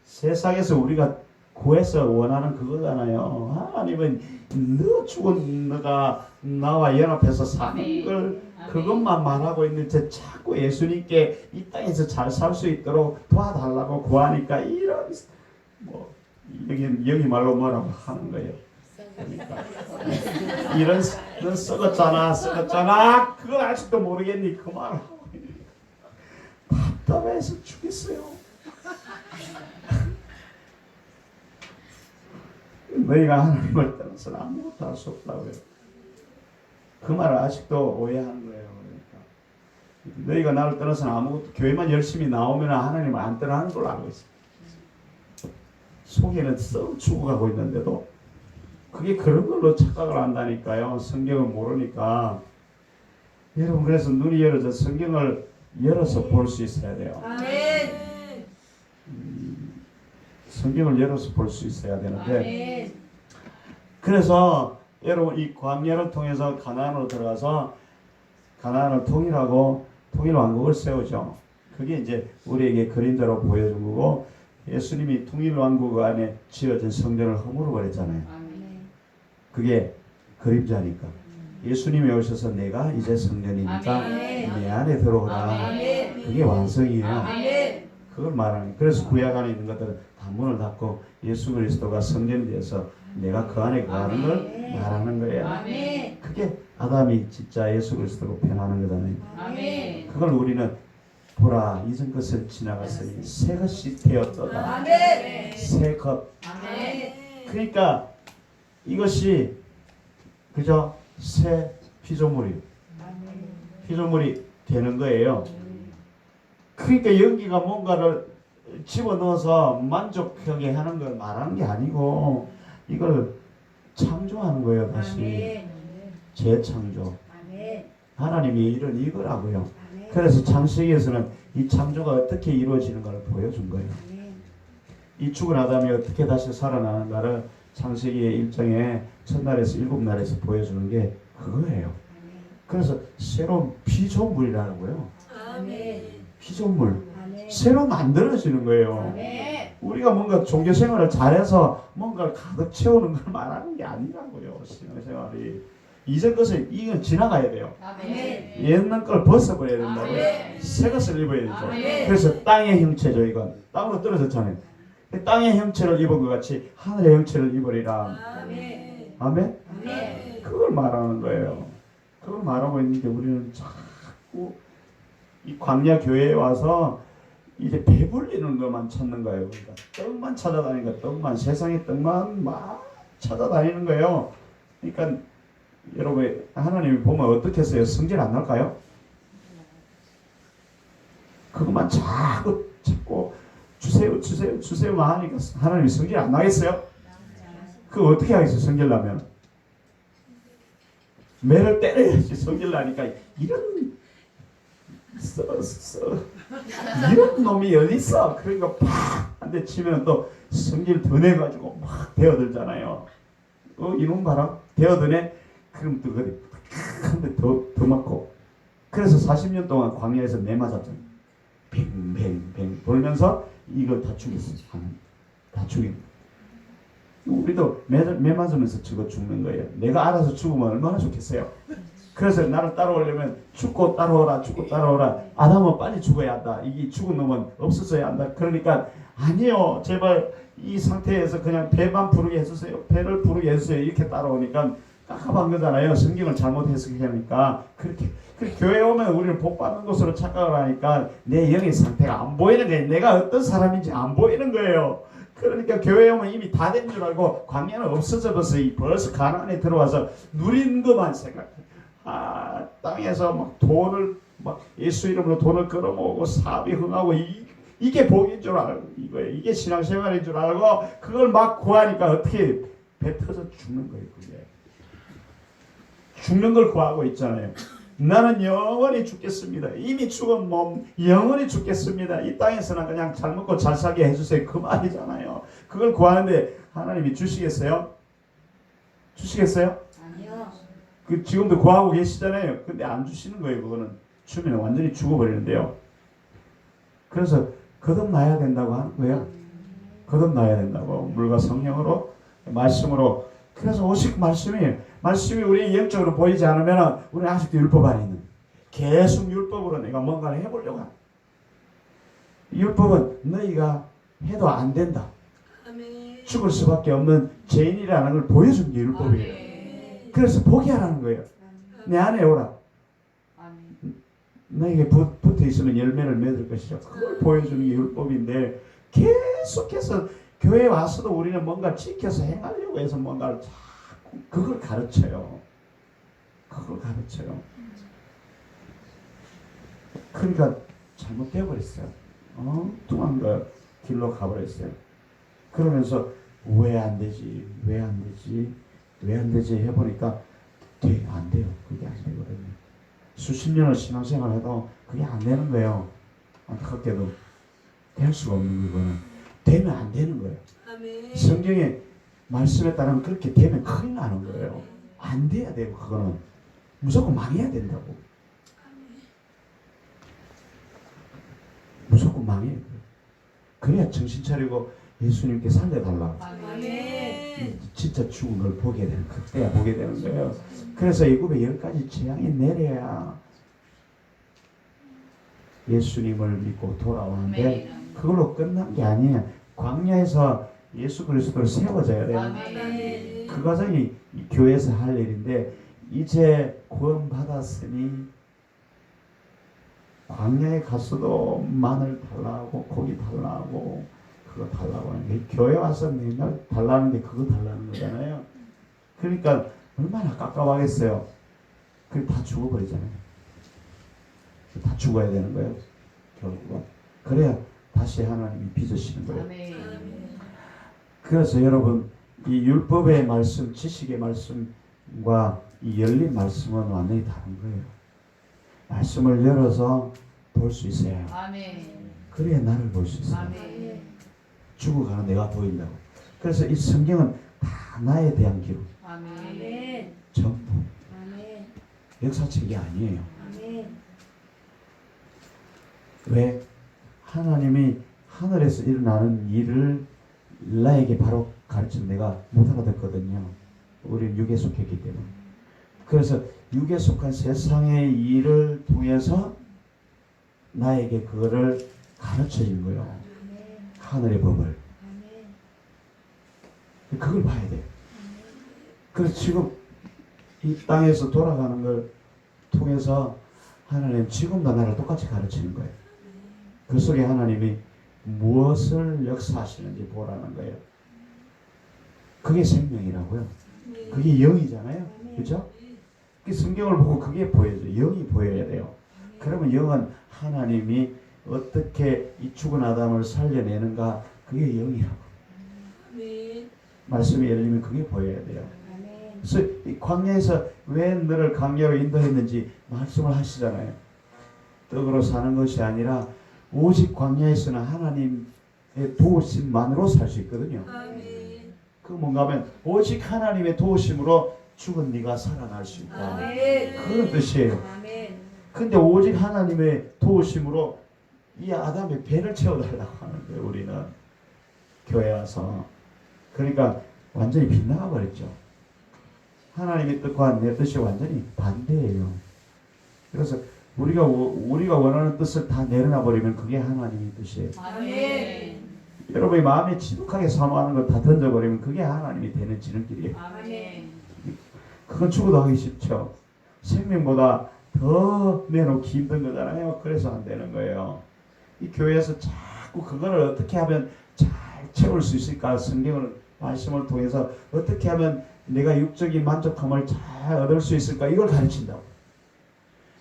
[SPEAKER 1] 세상에서 우리가 구해서 원하는 그거잖아요. 하나님은 너 죽은 너가 나와 연합해서 사는 걸 그것만 말하고 있는데 자꾸 예수님께 이 땅에서 잘 살 수 있도록 도와달라고 구하니까 이런 뭐 여기 말로 뭐라고 하는 거예요. 그러니까 이런 넌 썩었잖아 그걸 아직도 모르겠니 그 말하고 답답해서 죽겠어요. 너희가 하나님을 떠나서는 아무것도 할 수 없다고요. 그 말을 아직도 오해하는 거예요. 그러니까 너희가 나를 떠나서는 아무것도 교회만 열심히 나오면 하나님을 안 떠나는 걸로 알고 있어요. 속에는 썩 죽어가고 있는데도 그게 그런 걸로 착각을 한다니까요. 성경을 모르니까. 여러분 그래서 눈이 열어져 성경을 열어서 볼 수 있어야 돼요. 성경을 열어서 볼 수 있어야 되는데 그래서 여러분 이 광야를 통해서 가나안으로 들어가서 가나안을 통일하고 통일 왕국을 세우죠. 그게 이제 우리에게 그림자로 보여준 거고 예수님이 통일 왕국 안에 지어진 성전을 허물어 버렸잖아요. 그게 그림자니까. 예수님이 오셔서 내가 이제 성전이니까 내 안에 들어오라. 그게 완성이에요. 그걸 말하는. 그래서 구약 안에 있는 것들은 다 문을 닫고 예수 그리스도가 성전이 되어서 내가 그 안에 거하는 걸 말하는 거예요. 그게 아담이 진짜 예수 그리스도로 변하는 거잖아요. 그걸 우리는 보라 이전 것을 지나갔으니 새 것이 되었도다. 새 것. 그러니까 이것이 그저 새 피조물이 되는 거예요. 그러니까 여기가 뭔가를 집어넣어서 만족하게 하는 걸 말하는 게 아니고 이걸 창조하는 거예요. 다시 재창조. 하나님이 이런 이거라고요. 그래서 창세기에서는 이 창조가 어떻게 이루어지는 걸 보여준 거예요. 이 죽은 아담이 어떻게 다시 살아나는가를 창세기 1장에 첫날에서 7날에서 보여주는 게 그거예요. 그래서 새로운 피조물이라고요. 피조물. 새로 만들어지는 거예요. 우리가 뭔가 종교생활을 잘해서 뭔가를 가득 채우는 걸 말하는 게 아니라고요. 신앙생활이. 이전 것을 이건 지나가야 돼요. 옛날 걸 벗어버려야 된다고요. 새 것을 입어야 되죠. 그래서 땅의 형체죠. 이건 땅으로 떨어졌잖아요. 땅의 형체를 입은 것 같이 하늘의 형체를 입으리라. 아멘? 그걸 말하는 거예요. 그걸 말하고 있는데 우리는 자꾸 이 광야 교회에 와서 이제 배불리는 것만 찾는 거예요. 그러니까 떡만 찾아다니는 거, 떡만 세상의 떡만 막 찾아다니는 거예요. 그러니까 여러분 하나님이 보면 어떻게 했어요? 성질 안 날까요? 그것만 자꾸 찾고 주세요만 하니까 하나님이 성질 안 나겠어요? 그거 어떻게 하겠어요? 성질 나면 매를 때려야지. 성질 나니까 이런 이런 놈이 어디 있어? 그러니까 팍 한 대 치면 또 성질 더 내가지고 막 대어들잖아요. 이놈 봐라 대어드네. 그럼 또 그래 한 대 더 맞고. 그래서 40년 동안 광야에서 매 맞았잖아요. 뱅뱅뱅 돌면서 이걸 다 죽였어요. 다 죽인. 우리도 매 맞으면서 죽는 거예요. 내가 알아서 죽으면 얼마나 좋겠어요. 그래서 나를 따라오려면 죽고 따라오라, 죽고 따라오라. 아담은 빨리 죽어야 한다. 이게 죽은 놈은 없어져야 한다. 그러니까 아니요, 제발 이 상태에서 그냥 배만 부르게 해주세요. 배를 부르게 해주세요. 이렇게 따라오니까 깝깝한 거잖아요. 성경을 잘못 해석하니까. 그렇게 교회 오면 우리는 복 받는 것으로 착각을 하니까 내 영의 상태가 안 보이는 거예요. 내가 어떤 사람인지 안 보이는 거예요. 그러니까 교회 오면 이미 다 된 줄 알고 광야는 없어져 버렸어요. 벌써 가나안에 들어와서 누린 것만 생각해. 땅에서 막 돈을 막 예수 이름으로 돈을 끌어모으고 사업이 흥하고 이게 복인 줄 알고 이게 신앙생활인 줄 알고 그걸 막 구하니까 어떻게 배 터져 죽는 거예요. 그게 죽는 걸 구하고 있잖아요. 나는 영원히 죽겠습니다. 이미 죽은 몸 영원히 죽겠습니다. 이 땅에서는 그냥 잘 먹고 잘 살게 해주세요. 그 말이잖아요. 그걸 구하는데 하나님이 주시겠어요? 주시겠어요?
[SPEAKER 3] 아니요.
[SPEAKER 1] 그 지금도 구하고 계시잖아요. 근데 안 주시는 거예요. 그거는 주면 완전히 죽어버리는데요. 그래서 거듭나야 된다고 하는 거예요. 거듭나야 된다고 물과 성령으로 말씀으로. 그래서 오직 말씀이 우리 영적으로 보이지 않으면 우리는 아직도 율법 안에 있는 계속 율법으로 내가 뭔가를 해보려고 하는. 율법은 너희가 해도 안 된다.
[SPEAKER 3] 아멘.
[SPEAKER 1] 죽을 수밖에 없는 죄인이라는 걸 보여준 게 율법이에요. 그래서 포기하라는 거예요. 내 안에 오라. 너에게 붙어 있으면 열매를 맺을 것이죠. 그걸 보여주는 게 율법인데 계속해서 교회에 와서도 우리는 뭔가 지켜서 행하려고 해서 뭔가를 자꾸 그걸 가르쳐요. 그걸 가르쳐요. 그러니까 잘못되어 버렸어요. 엉뚱한 거 길로 가버렸어요. 그러면서 왜 안 되지? 왜 안 되지? 왜 안 되지? 해보니까 안 돼요. 그게 안 되거든요. 수십 년을 신앙생활을 해도 그게 안 되는 거예요. 안타깝게도 될 수가 없는 거는 되면 안 되는 거예요.
[SPEAKER 3] 아멘.
[SPEAKER 1] 성경의 말씀에 따르면 그렇게 되면 큰일 나는 거예요. 안 돼야 되고 그거는 무조건 망해야 된다고. 무조건 망해야 돼요. 그래야 정신 차리고 예수님께 살려달라고.
[SPEAKER 3] 아멘.
[SPEAKER 1] 진짜 죽은 걸 보게 되는 그때야 보게 되는 거예요. 그래서 애굽에 10가지 재앙이 내려야 예수님을 믿고 돌아오는데 그걸로 끝난 게 아니에요. 광야에서 예수 그리스도를 세워져야 돼요.
[SPEAKER 3] 아멘.
[SPEAKER 1] 그 과정이 이 교회에서 할 일인데 이제 구원 받았으니 광야에 가서도 마늘 달라고 고기 달라고 그거 달라고 하는 게 교회 와서 맨날 달라는 게 그거 달라는 거잖아요. 그러니까 얼마나 깝깝하겠어요. 그게 다 죽어버리잖아요. 다 죽어야 되는 거예요. 결국은. 그래야 다시 하나님이 빚으시는 거예요. 그래서 여러분 이 율법의 말씀, 지식의 말씀과 이 열린 말씀은 완전히 다른 거예요. 말씀을 열어서 볼 수 있어야 해요. 그래야 나를 볼 수 있어요. 죽어가는 내가 보인다고. 그래서 이 성경은 다 나에 대한 기록.
[SPEAKER 3] 아멘.
[SPEAKER 1] 전부.
[SPEAKER 3] 아멘.
[SPEAKER 1] 역사책이 아니에요.
[SPEAKER 3] 아멘.
[SPEAKER 1] 왜? 하나님이 하늘에서 일어나는 일을 나에게 바로 가르쳐 내가 못 알아듣거든요. 우리는 육에 속했기 때문에. 그래서 육에 속한 세상의 일을 통해서 나에게 그거를 가르쳐 준 거예요. 하늘의 법을. 그걸 봐야 돼요. 그래서 지금 이 땅에서 돌아가는 걸 통해서 하나님 지금도 나를 똑같이 가르치는 거예요. 그 속에 하나님이 무엇을 역사하시는지 보라는 거예요. 그게 생명이라고요. 그게 영이잖아요. 그렇죠? 그 성경을 보고 그게 보여져요. 영이 보여야 돼요. 그러면 영은 하나님이 어떻게 이 죽은 아담을 살려내는가 그게 영이라고. 말씀이 열리면 그게 보여야 돼요. 그래서 이 광야에서 왜 너를 광야로 인도했는지 말씀을 하시잖아요. 떡으로 사는 것이 아니라 오직 광야에서는 하나님의 도우심만으로 살 수 있거든요. 그 뭔가 하면 오직 하나님의 도우심으로 죽은 네가 살아날 수 있다. 그런 뜻이에요. 근데 오직 하나님의 도우심으로 이 아담의 배를 채워달라고 하는 거예요. 우리는 교회 와서. 그러니까 완전히 빗나가 버렸죠. 하나님의 뜻과 내 뜻이 완전히 반대예요. 그래서 우리가 원하는 뜻을 다 내려놔 버리면 그게 하나님의 뜻이에요.
[SPEAKER 3] 아멘.
[SPEAKER 1] 여러분이 마음에 지독하게 사모하는 걸 다 던져버리면 그게 하나님이 되는 지름길이에요.
[SPEAKER 3] 아멘.
[SPEAKER 1] 그건 죽어도 하기 쉽죠. 생명보다 더 내놓기 힘든 거잖아요. 그래서 안 되는 거예요. 이 교회에서 자꾸 그거를 어떻게 하면 잘 채울 수 있을까? 성경을 말씀을 통해서 어떻게 하면 내가 육적인 만족함을 잘 얻을 수 있을까? 이걸 가르친다고.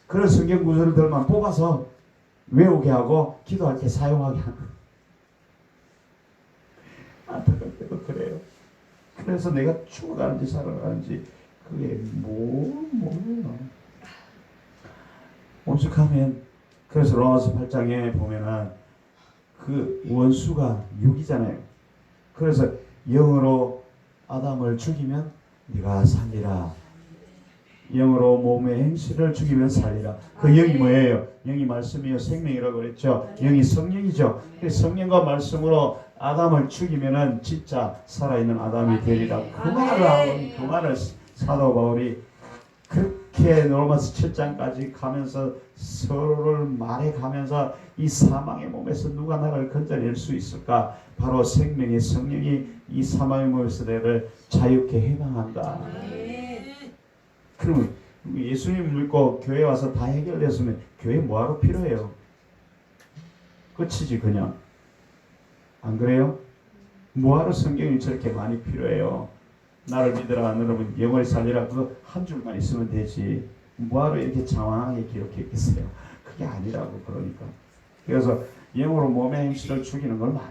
[SPEAKER 1] 그런 성경 구절들만 뽑아서 외우게 하고 기도할 때 사용하게 하는 거예요. 안타깝게도 그래요. 그래서 내가 죽어가는지 살아가는지 그게 뭐예요. 오죽하면 그래서 로마서 8장에 보면은 그 원수가 육이잖아요. 그래서 영으로 아담을 죽이면 네가 살리라. 영으로 몸의 행실을 죽이면 살리라. 그 영이 뭐예요? 영이 말씀이요 생명이라고 그랬죠. 영이 성령이죠. 성령과 말씀으로 아담을 죽이면은 진짜 살아있는 아담이 되리라. 그 말을 하고 그 말을 사도 바울이 그렇게 로마서 7장까지 가면서 서로를 말해가면서 이 사망의 몸에서 누가 나를 건져낼 수 있을까? 바로 생명의 성령이 이 사망의 몸에서 나를 자유케 해방한다. 그러면 예수님 믿고 교회 와서 다 해결됐으면 교회 뭐하러 필요해요? 끝이지 그냥. 안 그래요? 뭐하러 성경이 저렇게 많이 필요해요? 나를 믿으라 안 여러분 영을 살리라 그거 한 줄만 있으면 되지. 뭐하러 이렇게 장황하게 기록했겠어요? 그게 아니라고. 그러니까 그래서 영으로 몸의 행실을 죽이는 걸 말하.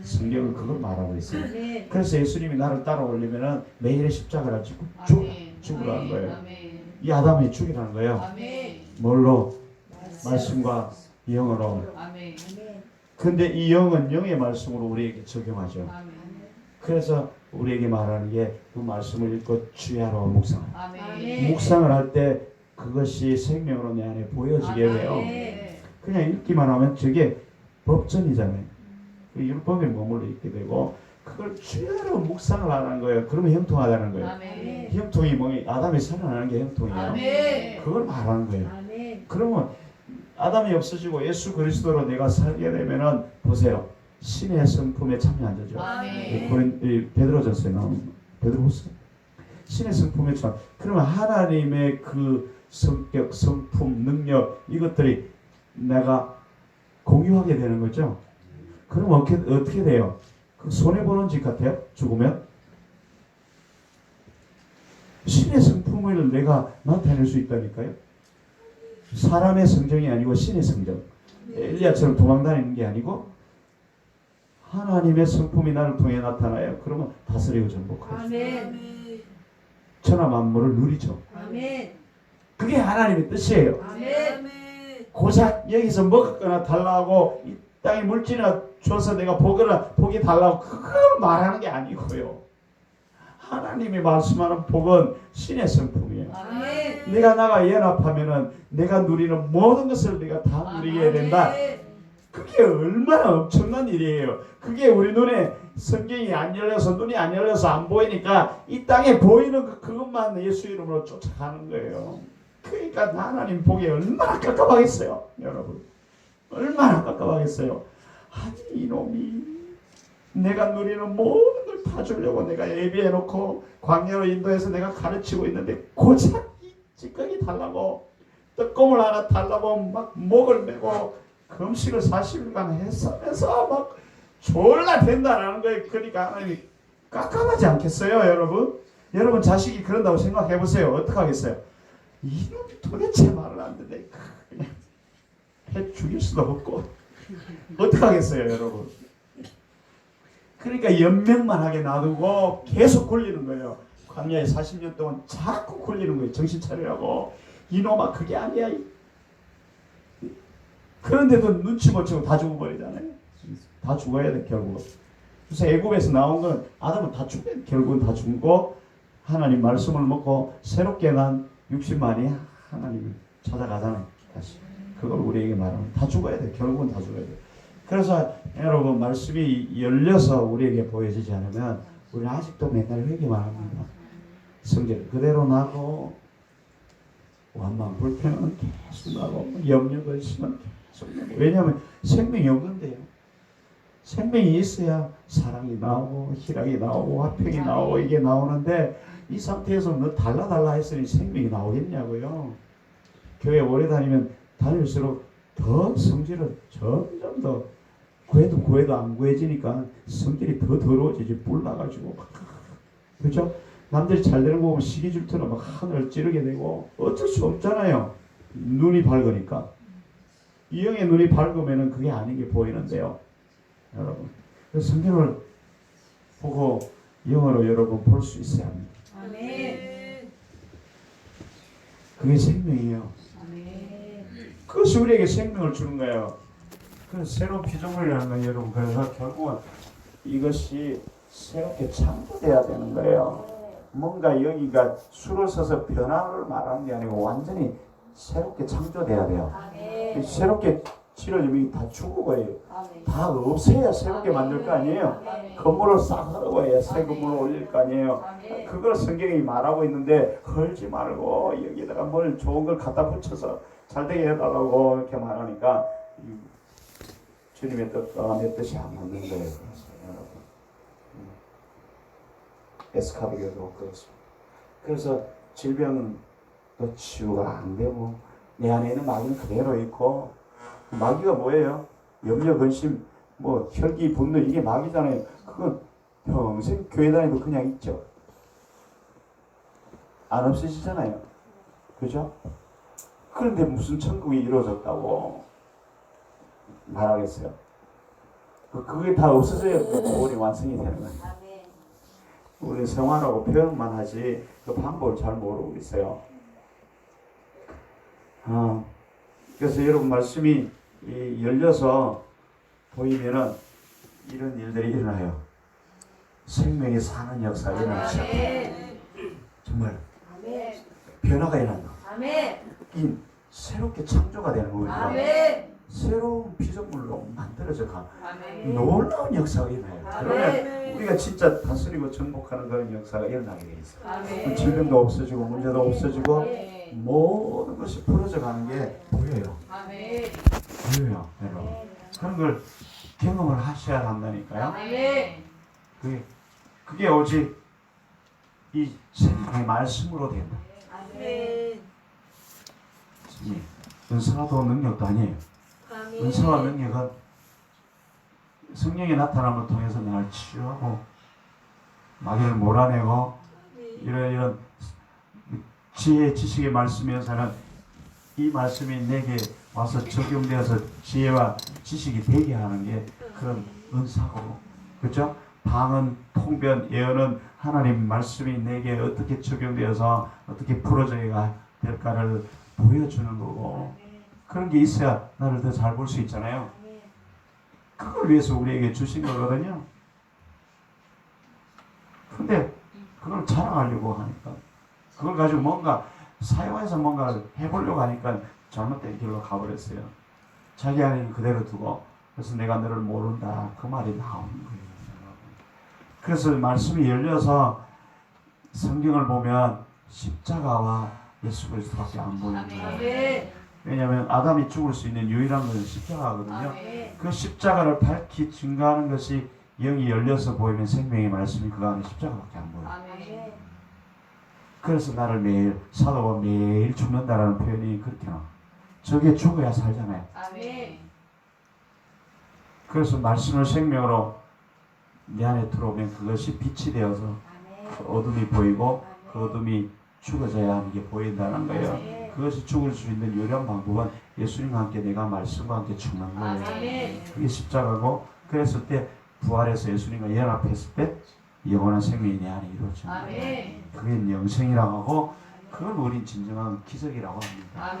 [SPEAKER 1] 성경은 그걸 말하고 있어요. 그래서 예수님이 나를 따라오려면은 매일의 십자가를 지고 죽으라는 거예요. 이 아담이 죽이라는 거예요. 뭘로? 말씀과 영으로. 근데 이 영은 영의 말씀으로 우리에게 적용하죠. 그래서 우리에게 말하는 게 그 말씀을 읽고 주야로 묵상을. 묵상을 할 때 그것이 생명으로 내 안에 보여지게 돼요. 그냥 읽기만 하면 저게 법전이잖아요. 그 율법에 머물러 있게 되고 그걸 주야로 묵상을 하는 거예요. 그러면 형통하다는 거예요. 형통이 뭐니? 아담이 살아나는 게 형통이에요. 그걸 말하는 거예요. 그러면 아담이 없어지고 예수 그리스도로 내가 살게 되면은 보세요. 신의 성품에 참여한 거죠. 베드로전서에 나오는 베드로후서. 신의 성품에 참. 그러면 하나님의 그 성격, 성품, 능력 이것들이 내가 공유하게 되는 거죠. 그럼 어떻게 돼요? 그 손해 보는 짓 같아요. 죽으면 신의 성품을 내가 나타낼 수 있다니까요. 사람의 성정이 아니고 신의 성정. 엘리야처럼 도망다니는 게 아니고 하나님의 성품이 나를 통해 나타나요. 그러면 다스리고 정복하죠. 천하 만물을 누리죠. 그게 하나님의 뜻이에요. 고작 여기서 먹거나 달라고 이 땅에 물질이나 줘서 내가 복이 달라고 그걸 말하는 게 아니고요. 하나님이 말씀하는 복은 신의 성품이에요. 내가 나가 연합하면은 내가 누리는 모든 것을 내가 다 누리게 된다. 그게 얼마나 엄청난 일이에요. 그게 우리 눈에 성경이 안 열려서 눈이 안 열려서 안 보이니까 이 땅에 보이는 그것만 예수 이름으로 쫓아가는 거예요. 그러니까 하나님 복이 얼마나 깝깝하겠어요. 여러분 얼마나 깝깝하겠어요. 아니 이놈이 내가 누리는 모든 걸 다 주려고 내가 예비해놓고 광야로 인도해서 내가 가르치고 있는데 고작 이 찌꺼기 달라고 떡고물 하나 달라고 막 목을 메고 금식을 40일간 했으면서 막 졸라 된다라는 거예요. 그러니까 하나님이 깝깝하지 않겠어요, 여러분? 여러분 자식이 그런다고 생각해 보세요. 어떻게 하겠어요? 이놈이 도대체 말을 안 듣네. 그냥 해 죽일 수도 없고 어떻게 하겠어요, 여러분? 그러니까 연명만 하게 놔두고 계속 굴리는 거예요. 광야에 40년 동안 자꾸 굴리는 거예요. 정신 차리라고. 이놈아 그게 아니야. 그런데도 눈치 못 채고 다 죽어버리잖아요. 다 죽어야 돼 결국. 그래서 애굽에서 나온 건 아담은 다 죽어야 돼. 결국은 다 죽고 하나님 말씀을 먹고 새롭게 난 60만이 하나님을 찾아가잖아요. 다시. 그걸 우리에게 말하면 다 죽어야 돼. 결국은 다 죽어야 돼. 그래서 여러분 말씀이 열려서 우리에게 보여지지 않으면 우리는 아직도 맨날 회개만 합니다. 성질 그대로 나고 원망 불평은 계속 나고 염려 근심은 계속 나고 왜냐하면 생명이 없는데요. 생명이 있어야 사랑이 나오고 희락이 나오고 화평이 나오고 이게 나오는데 이 상태에서 뭐 달라 했으니 생명이 나오겠냐고요. 교회 오래 다니면 다닐수록 더 성질은 점점 더 구해도 안 구해지니까 성질이 더 더러워지지 불나가지고 그렇죠? 남들이 잘 되는 거 보면 시기 질투나 막 하늘을 찌르게 되고 어쩔 수 없잖아요. 눈이 밝으니까 이 영의 눈이 밝으면은 그게 아닌 게 보이는데요, 여러분. 그래서 성경을 보고 영어로 여러분 볼 수 있어야 합니다.
[SPEAKER 3] 아멘.
[SPEAKER 1] 그게 생명이에요.
[SPEAKER 3] 아멘.
[SPEAKER 1] 그것이 우리에게 생명을 주는 거예요. 그 새로운 피조물이라는 건 여러분 그래서 결국은 이것이 새롭게 창조돼야 되는 거예요. 뭔가 여기가 수를 써서 변화를 말하는 게 아니고 완전히 새롭게 창조돼야 돼요.
[SPEAKER 3] 아멘.
[SPEAKER 1] 새롭게 치러지면 다 죽어버려요.
[SPEAKER 3] 아멘.
[SPEAKER 1] 다 없애야 새롭게 만들 거 아니에요. 건물을 싹 헐어야 새 건물을 올릴 거 아니에요. 그걸 성경이 말하고 있는데 헐지 말고 여기다가 뭘 좋은 걸 갖다 붙여서 잘되게 해달라고 이렇게 말하니까 주님의 뜻과 내 뜻이 안 맞는 거예요. 여러분. 에스카비교도 그렇습니다. 그래서 질병은 또 치유가 안 되고 내 안에 있는 마귀는 그대로 있고 마귀가 뭐예요? 염려, 근심, 뭐 혈기, 분노 이게 마귀잖아요. 그건 평생 교회 다니도 그냥 있죠. 안 없어지잖아요. 그죠? 그런데 무슨 천국이 이루어졌다고 말하겠어요? 그게 다 없어져야 구원이 완성이 되는 거예요.
[SPEAKER 3] 아멘.
[SPEAKER 1] 우리 생활하고 표현만 하지 그 방법을 잘 모르고 있어요. 그래서 여러분 말씀이 열려서 보이면은 이런 일들이 일어나요. 생명이 사는 역사가 일어나기 시작해요. 정말
[SPEAKER 3] 아멘.
[SPEAKER 1] 변화가 일어난다.
[SPEAKER 3] 아멘.
[SPEAKER 1] 이 새롭게 창조가 되는 거예요.
[SPEAKER 3] 아멘.
[SPEAKER 1] 새로운 피조물로 만들어져 가.
[SPEAKER 3] 아멘.
[SPEAKER 1] 놀라운 역사가 일어나요. 그러면
[SPEAKER 3] 아멘.
[SPEAKER 1] 우리가 진짜 다스리고 정복하는 그런 역사가 일어나게 돼 있어요.
[SPEAKER 3] 아멘.
[SPEAKER 1] 질병도 없어지고 문제도 없어지고
[SPEAKER 3] 아멘.
[SPEAKER 1] 모든 것이 풀어져 가는 게 보여요.
[SPEAKER 3] 아멘.
[SPEAKER 1] 보여요, 여러분. 그런 걸 경험을 하셔야 한다니까요.
[SPEAKER 3] 아멘.
[SPEAKER 1] 그게 오직 이 생명의 말씀으로 된다.
[SPEAKER 3] 아멘.
[SPEAKER 1] 은사도 능력도 아니에요.
[SPEAKER 3] 아멘.
[SPEAKER 1] 은사와 능력은 성령의 나타남을 통해서 나를 치유하고 마귀를 몰아내고 이런 지혜 지식의 말씀에서는 이 말씀이 내게 와서 적용되어서 지혜와 지식이 되게 하는 게 그런 은사고, 그렇죠? 방언, 통변, 예언은 하나님 말씀이 내게 어떻게 적용되어서 어떻게 풀어져야 될까를 보여주는 거고, 그런 게 있어야 나를 더 잘 볼 수 있잖아요. 그걸 위해서 우리에게 주신 거거든요. 근데 그걸 자랑하려고 하니까, 그걸 가지고 뭔가 사용해서 뭔가를 해보려고 하니까 잘못된 길로 가버렸어요. 자기 안에는 그대로 두고, 그래서 내가 너를 모른다, 그 말이 나오는 거예요. 그래서 말씀이 열려서 성경을 보면 십자가와 예수 그리스도밖에 안 보이는 거예요. 왜냐하면 아담이 죽을 수 있는 유일한 것은 십자가거든요. 그 십자가를 밝히 증거하는 것이 영이 열려서 보이면 생명의 말씀이 그 안에 십자가밖에 안 보여요. 그래서 나를 매일 사도가 매일 죽는다라는 표현이 그렇게 나와요. 저게 죽어야 살잖아요. 그래서 말씀을 생명으로 내 안에 들어오면 그것이 빛이 되어서 그 어둠이 보이고 그 어둠이 죽어져야 하는 게 보인다는 거예요. 그것이 죽을 수 있는 유일한 방법은 예수님과 함께 내가 말씀과 함께 죽는 거예요. 그게 십자가고, 그랬을 때 부활해서 예수님과 연합했을 때 영원한 생명이 내 안에 이루어집니다. 그게 영생이라고 하고, 그걸 우린 진정한 기적이라고 합니다.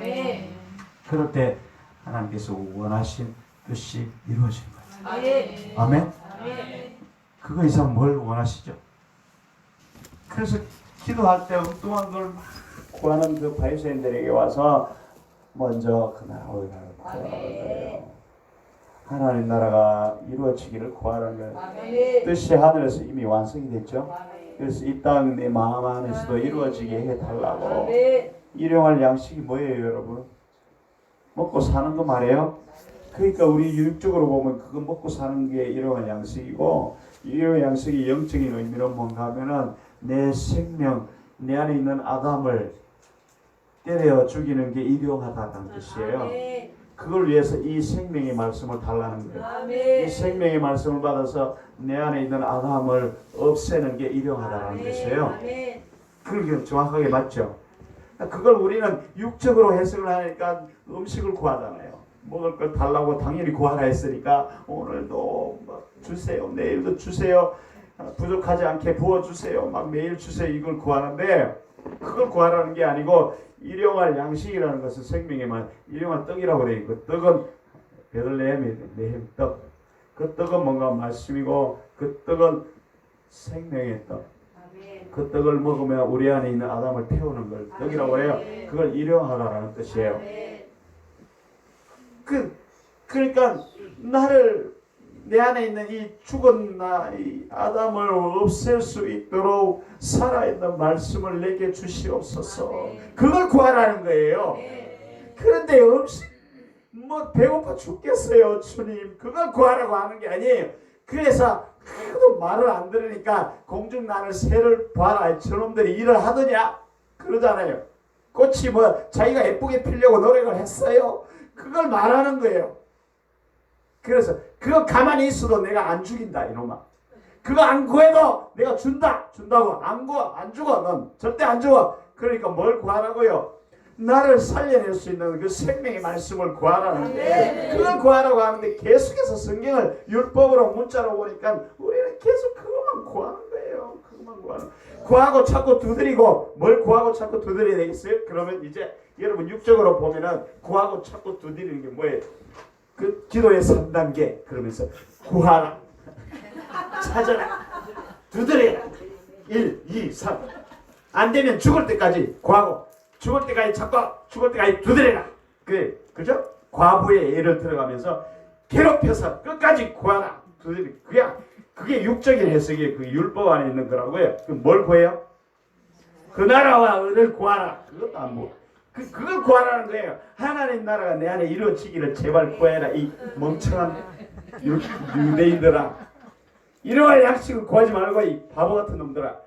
[SPEAKER 1] 그럴 때 하나님께서 원하신 뜻이 이루어진 거예요. 아멘? 그거 이상 뭘 원하시죠? 그래서 기도할 때 엉뚱한 걸 막 구하는 그 바리새인들에게 와서 먼저 그 나라를 구하는 거예요. 하나님 나라가 이루어지기를 구하는 거예요. 뜻이 하늘에서 이미 완성이 됐죠. 그래서 이 땅 내 마음 안에서도 이루어지게 해달라고.
[SPEAKER 3] 아멘.
[SPEAKER 1] 일용할 양식이 뭐예요, 여러분? 먹고 사는 거 말이에요. 그러니까 우리 육적으로 보면 그거 먹고 사는 게 일용할 양식이고, 일용할 양식의 영적인 의미는 뭔가 하면은 내 생명, 내 안에 있는 아담을 때려 죽이는 게 일용하다는 뜻이에요.
[SPEAKER 3] 아멘.
[SPEAKER 1] 그걸 위해서 이 생명의 말씀을 달라는 거예요. 이
[SPEAKER 3] 아멘.
[SPEAKER 1] 생명의 말씀을 받아서 내 안에 있는 아담을 없애는 게 일용하다는 뜻이에요.
[SPEAKER 3] 아멘.
[SPEAKER 1] 그게 정확하게 맞죠? 그걸 우리는 육적으로 해석을 하니까 음식을 구하잖아요. 먹을 걸 달라고 당연히 구하라 했으니까 오늘도 막 주세요, 내일도 주세요, 부족하지 않게 부어주세요, 막 매일 주세요, 이걸 구하는데 그걸 구하라는 게 아니고 일용할 양식이라는 것은 생명의 말, 일용할 떡이라고 되어 있고, 떡은 베들레헴의 떡, 그 떡은 뭔가 말씀이고 그 떡은 생명의 떡, 그 떡을 먹으면 우리 안에 있는 아담을 태우는 걸 떡이라고 해요. 그걸 일용하라는 뜻이에요. 그러니까 나를, 내 안에 있는 이 죽은 나, 이 아담을 없앨 수 있도록 살아있는 말씀을 내게 주시옵소서. 그걸 구하라는 거예요. 그런데 음식, 뭐 배고파 죽겠어요, 주님. 그걸 구하라고 하는 게 아니에요. 그래서 하도 말을 안 들으니까 공중나는 새를 봐라, 저놈들이 일을 하더냐 그러잖아요. 꽃이 뭐 자기가 예쁘게 피려고 노력을 했어요. 그걸 말하는 거예요. 그래서 그거 가만히 있어도 내가 안 죽인다, 이놈아. 그거 안 구해도 내가 준다고. 안 구워, 안 죽어. 넌 절대 안 죽어. 그러니까 뭘 구하라고요? 나를 살려낼 수 있는 그 생명의 말씀을 구하라는데, 그걸 구하라고 하는데 계속해서 성경을 율법으로 문자로 보니까 우리는 계속 그것만 구하는 거예요. 그것만 구하는. 구하고 찾고 두드리고, 뭘 구하고 찾고 두드려야 되겠어요? 그러면 이제 여러분 육적으로 보면은 구하고 찾고 두드리는 게 뭐예요? 그 기도의 3단계. 그러면서 구하라, 찾아라, 두드려라. 1, 2, 3. 안 되면 죽을 때까지 구하고, 죽을 때까지 찾고, 죽을 때까지 두드려라. 그죠? 과부의 예를 들어가면서 괴롭혀서 끝까지 구하라, 두드려. 그게 육적인 해석이에요. 그 율법 안에 있는 거라고요. 뭘 구해요? 그 나라와 의를 구하라. 그것도 안 뭐. 그걸 구하라는 거예요. 하나님 나라가 내 안에 이루어지기를 제발 구해라. 이 멍청한 유대인들아. 이러한 양식을 구하지 말고, 이 바보 같은 놈들아.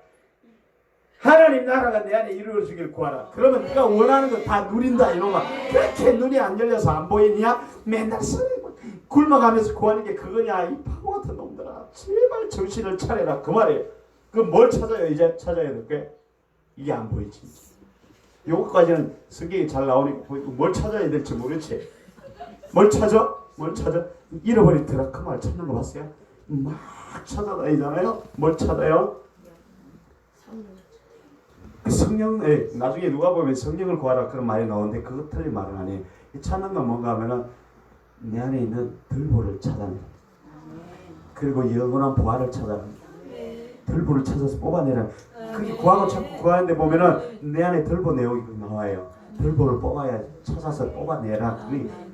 [SPEAKER 1] 하나님 나라가 내 안에 이루어지기를 구하라. 그러면 네가 원하는 거 다 누린다, 이놈아. 그렇게 눈이 안 열려서 안 보이냐? 맨날 굶어가면서 구하는 게 그거냐? 이 바보 같은 놈들아. 제발 정신을 차려라. 그 말이에요. 그럼 뭘 찾아요? 이제 찾아야 될 게? 이게 안 보이지. 요거까지는 성경이 잘 나오니까 보이고, 뭘 찾아야 될지 모르지. 뭘 찾아? 잃어버린 드라크마를 찾는 거 봤어요? 막 찾아다니잖아요. 뭘 찾아요? 성령, 나중에 누가 보면 성령을 구하라 그런 말이 나오는데 그거 틀린 말은 아니에요. 찾는 건 뭔가 하면은 내 안에 있는 들보를 찾아내. 그리고 영원한 부활을 찾아내. 들보를 찾아서 뽑아내라. 그게 구하고 자꾸 구하는데 보면은 내 안에 들보 내용이 나와요. 들보를 뽑아야, 찾아서 뽑아내라.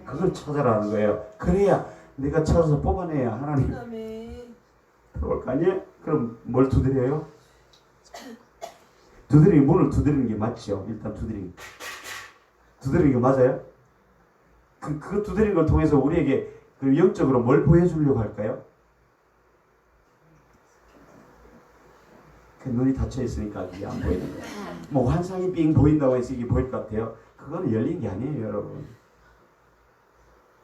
[SPEAKER 1] 그걸 찾아라는 거예요. 그래야 내가 찾아서 뽑아내야 하나님 들어올 거 아니에요? 그럼 뭘 두드려요? 두드리는, 문을 두드리는 게 맞죠. 일단 두드리는 게 맞아요? 그 두드리는 걸 통해서 우리에게 그 영적으로 뭘 보여주려고 할까요? 그 눈이 닫혀 있으니까 이게 안 보이는 거예요. 뭐 환상이 빙 보인다고 해서 이게 보일 것 같아요. 그거는 열린 게 아니에요, 여러분.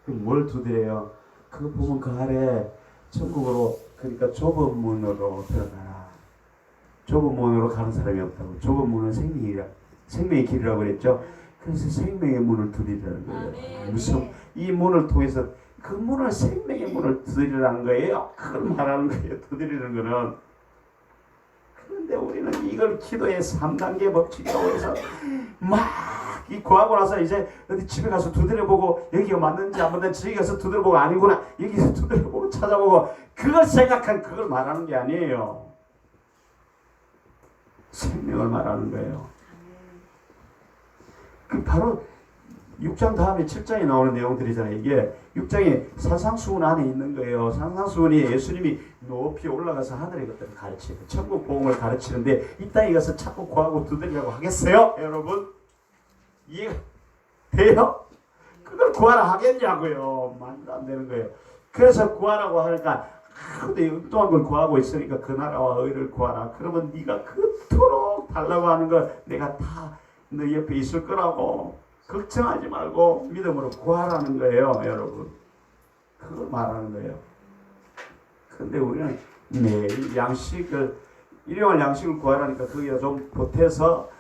[SPEAKER 1] 뭘 두드려요? 그거 보면 그 아래 천국으로, 그러니까 좁은 문으로 들어가라. 좁은 문으로 가는 사람이 없다고. 좁은 문은 생명의 길이라고 그랬죠. 그래서 생명의 문을 두드리라는 거예요. 무슨 이 문을 통해서 그 문을, 생명의 문을 두드리라는 거예요. 그걸 말하는 거예요. 두드리는 거는. 그런데 우리는 이걸 기도의 3단계 법칙이라고 해서 막 이 구하고 나서 이제 어디 집에 가서 두드려보고 여기가 맞는지 안 맞는지 저기 가서 두드려보고 아니구나 여기서 두드려보고 찾아보고 그걸 생각한, 그걸 말하는 게 아니에요. 생명을 말하는 거예요. 그 바로 6장 다음에 7장에 나오는 내용들이잖아요. 이게 6장이 산상수훈 안에 있는 거예요. 산상수훈이 예수님이 높이 올라가서 하늘의 것들을 가르치고 천국 복음을 가르치는데 이 땅에 가서 찾고 구하고 두드리라고 하겠어요? 여러분 이해가 돼요? 그걸 구하라 하겠냐고요. 말도 안 되는 거예요. 그래서 구하라고 하니까 아무도 엉뚱한 걸 구하고 있으니까 그 나라와 의를 구하라. 그러면 네가 그토록 달라고 하는 걸 내가 다 너 옆에 있을 거라고 걱정하지 말고 믿음으로 구하라는 거예요. 여러분 그걸 말하는 거예요. 그런데 우리는 매일 양식을 일용할 양식을 구하라니까 거기가 좀 보태서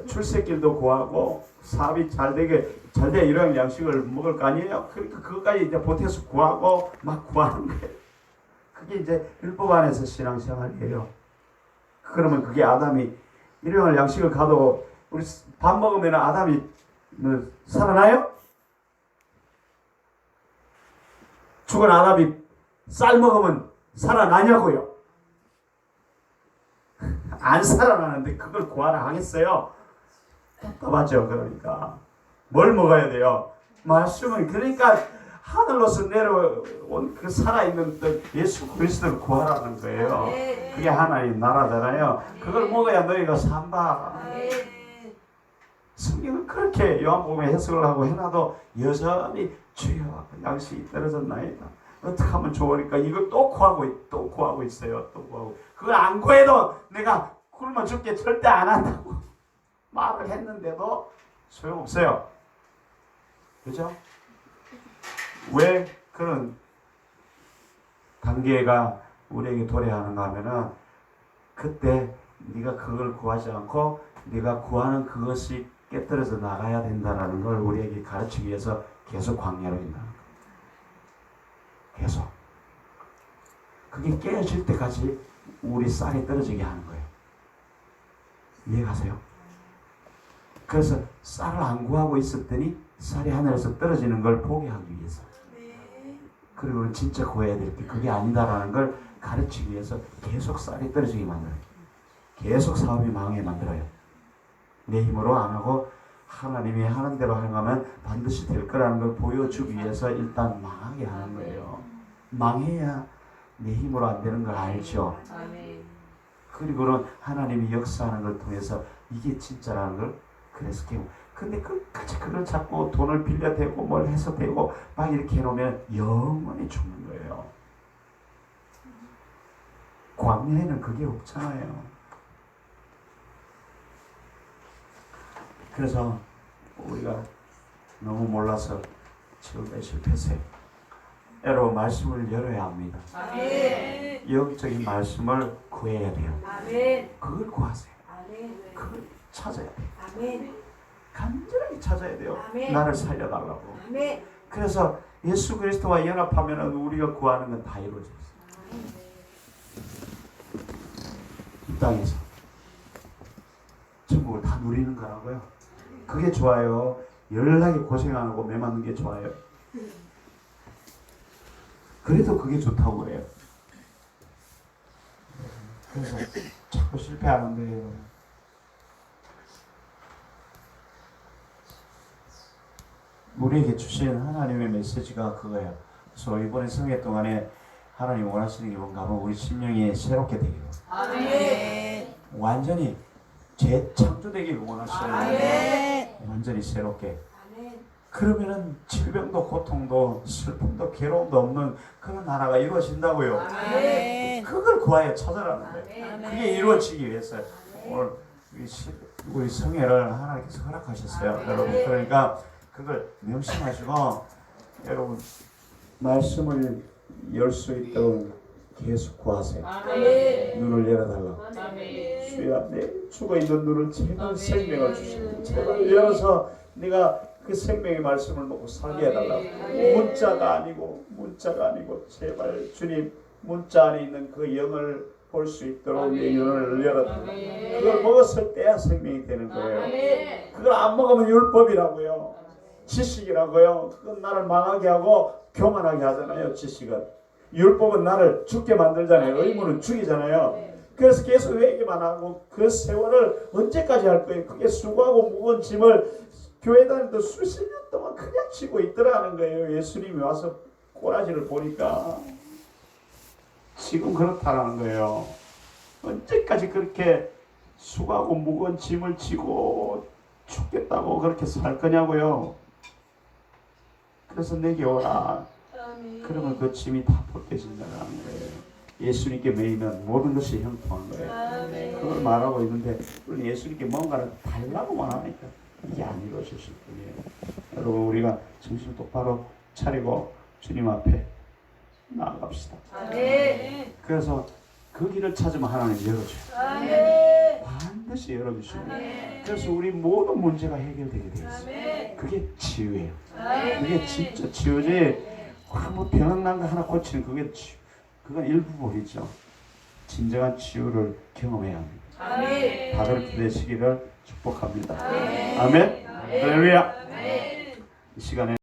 [SPEAKER 1] 출세길도 구하고 사업이 잘 되게 잘돼 일용할 양식을 먹을 거 아니에요. 그러니까 그것까지 이제 보태서 구하고 막 구하는 거예요. 그게 이제 율법 안에서 신앙생활이에요. 그러면 그게 아담이 일용할 양식을 가도 우리 밥 먹으면 아담이 살아나요? 죽은 아담이 쌀 먹으면 살아나냐고요? 안 살아나는데 그걸 구하라 하겠어요? 답답하죠. 그러니까 뭘 먹어야 돼요? 말씀은 그러니까 하늘로서 내려온 그 살아있는 예수 그리스도를 구하라는 거예요. 그게 하나님 나라잖아요. 그걸 먹어야 너희가 산다. 성경은 그렇게 요한복음에 해석을 하고 해놔도 여전히 주여 양식이 떨어졌나이다. 어떻게 하면 좋으니까 이걸 또 구하고 있어요. 또 구하고 그걸 안 구해도 내가 굶어 죽게 절대 안 한다고 말을 했는데도 소용없어요. 그죠? 왜 그런 단계가 우리에게 도래하는가 하면은 그때 네가 그걸 구하지 않고 네가 구하는 그것이 깨뜨려서 나가야 된다는 걸 우리에게 가르치기 위해서 계속 광야로 인하는 거예요. 계속. 그게 깨어질 때까지 우리 쌀이 떨어지게 하는 거예요. 이해가세요? 그래서 쌀을 안 구하고 있었더니 쌀이 하늘에서 떨어지는 걸 보게 하기 위해서. 그리고 진짜 구해야 될 게 그게 아니다라는 걸 가르치기 위해서 계속 쌀이 떨어지게 만들어요. 계속 사업이 망하게 만들어요. 내 힘으로 안 하고 하나님이 하는 대로 행하면 반드시 될 거라는 걸 보여주기 위해서 일단 망하게 하는 거예요. 망해야 내 힘으로 안 되는 걸 알죠. 그리고는 하나님이 역사하는 걸 통해서 이게 진짜라는 걸 그래서 깨고. 근데 끝까지 그걸 자꾸 돈을 빌려대고 뭘 해서 대고 막 이렇게 해놓으면 영원히 죽는 거예요. 광야에는 그게 없잖아요. 그래서 우리가 너무 몰라서 지금까지 실패했어요. 여러분 말씀을 열어야 합니다.
[SPEAKER 3] 아멘.
[SPEAKER 1] 영적인 말씀을 구해야 돼요.
[SPEAKER 3] 아멘.
[SPEAKER 1] 그걸 구하세요.
[SPEAKER 3] 아멘.
[SPEAKER 1] 그걸 찾아야 돼요.
[SPEAKER 3] 아멘.
[SPEAKER 1] 간절하게 찾아야 돼요.
[SPEAKER 3] 아멘.
[SPEAKER 1] 나를 살려달라고.
[SPEAKER 3] 아멘.
[SPEAKER 1] 그래서 예수 그리스도와 연합하면 우리가 구하는 건 다 이루어져 있어요. 이 땅에서 천국을 다 누리는 거라고요. 그게 좋아요. 열나게 고생 안 하고 매 맞는 게 좋아요. 그래도 그게 좋다고 그래요. 그래서 자꾸 실패하는 거예요. 우리에게 주신 하나님의 메시지가 그거예요. 그래서 이번에 성회 동안에 하나님 원하시는 게 뭔가 하면 우리 심령이 새롭게 되기로.
[SPEAKER 3] 아멘.
[SPEAKER 1] 완전히 재창조되기를 원하시는
[SPEAKER 3] 아멘.
[SPEAKER 1] 완전히 새롭게.
[SPEAKER 3] 아멘.
[SPEAKER 1] 그러면은 질병도 고통도 슬픔도 괴로움도 없는 그런 나라가 이루어진다고요.
[SPEAKER 3] 아멘.
[SPEAKER 1] 그걸 구하여 찾아라는 거예요.
[SPEAKER 3] 아멘.
[SPEAKER 1] 그게 이루어지기 위해서 오늘 우리 성회를 하나님께서 허락하셨어요.
[SPEAKER 3] 아멘.
[SPEAKER 1] 여러분 그러니까 그걸 명심하시고 여러분 말씀을 열 수 있도록 계속 구하세요.
[SPEAKER 3] 아멘.
[SPEAKER 1] 눈을 열어달라고.
[SPEAKER 3] 아멘.
[SPEAKER 1] 주여 내 죽어있는 눈을 제발 생명을 주시고 제발 열어서 네가 그 생명의 말씀을 먹고 살게 해달라고. 문자가 아니고 제발 주님 문자 안에 있는 그 영을 볼 수 있도록 내 눈을 열어달라고. 그걸 먹었을 때야 생명이 되는 거예요. 그걸 안 먹으면 율법이라고요. 지식이라고요. 그건 나를 망하게 하고 교만하게 하잖아요. 지식은. 율법은 나를 죽게 만들잖아요. 의무는 죽이잖아요. 그래서 계속 회개만 하고 그 세월을 언제까지 할 거예요. 그게 수고하고 무거운 짐을 교회 다니도 수십 년 동안 그냥 치고 있더라는 거예요. 예수님이 와서 꼬라지를 보니까 지금 그렇다라는 거예요. 언제까지 그렇게 수고하고 무거운 짐을 지고 죽겠다고 그렇게 살 거냐고요. 그래서 내게 오라. 그러면 그 짐이 다 벗겨진다는 거예요. 예수님께 매이면 모든 것이 형통한 거예요. 그걸 말하고 있는데 우리 예수님께 뭔가를 달라고만 하니까 이게 안 이루어졌을 뿐이에요. 여러분 우리가 정신을 똑바로 차리고 주님 앞에 나아갑시다. 그래서 그 길을 찾으면 하나님 열어줘요. 반드시 열어주시고 그래서 우리 모든 문제가 해결되게 되어 있어요. 그게 치유예요. 그게 진짜 치유지. 뭐 병 난 거 하나 고치는 그게 치유. 그건 일부분이죠. 진정한 치유를 경험해야 합니다. 다 그렇게 되시기를 축복합니다. 아멘. 할렐루야. 이 시간에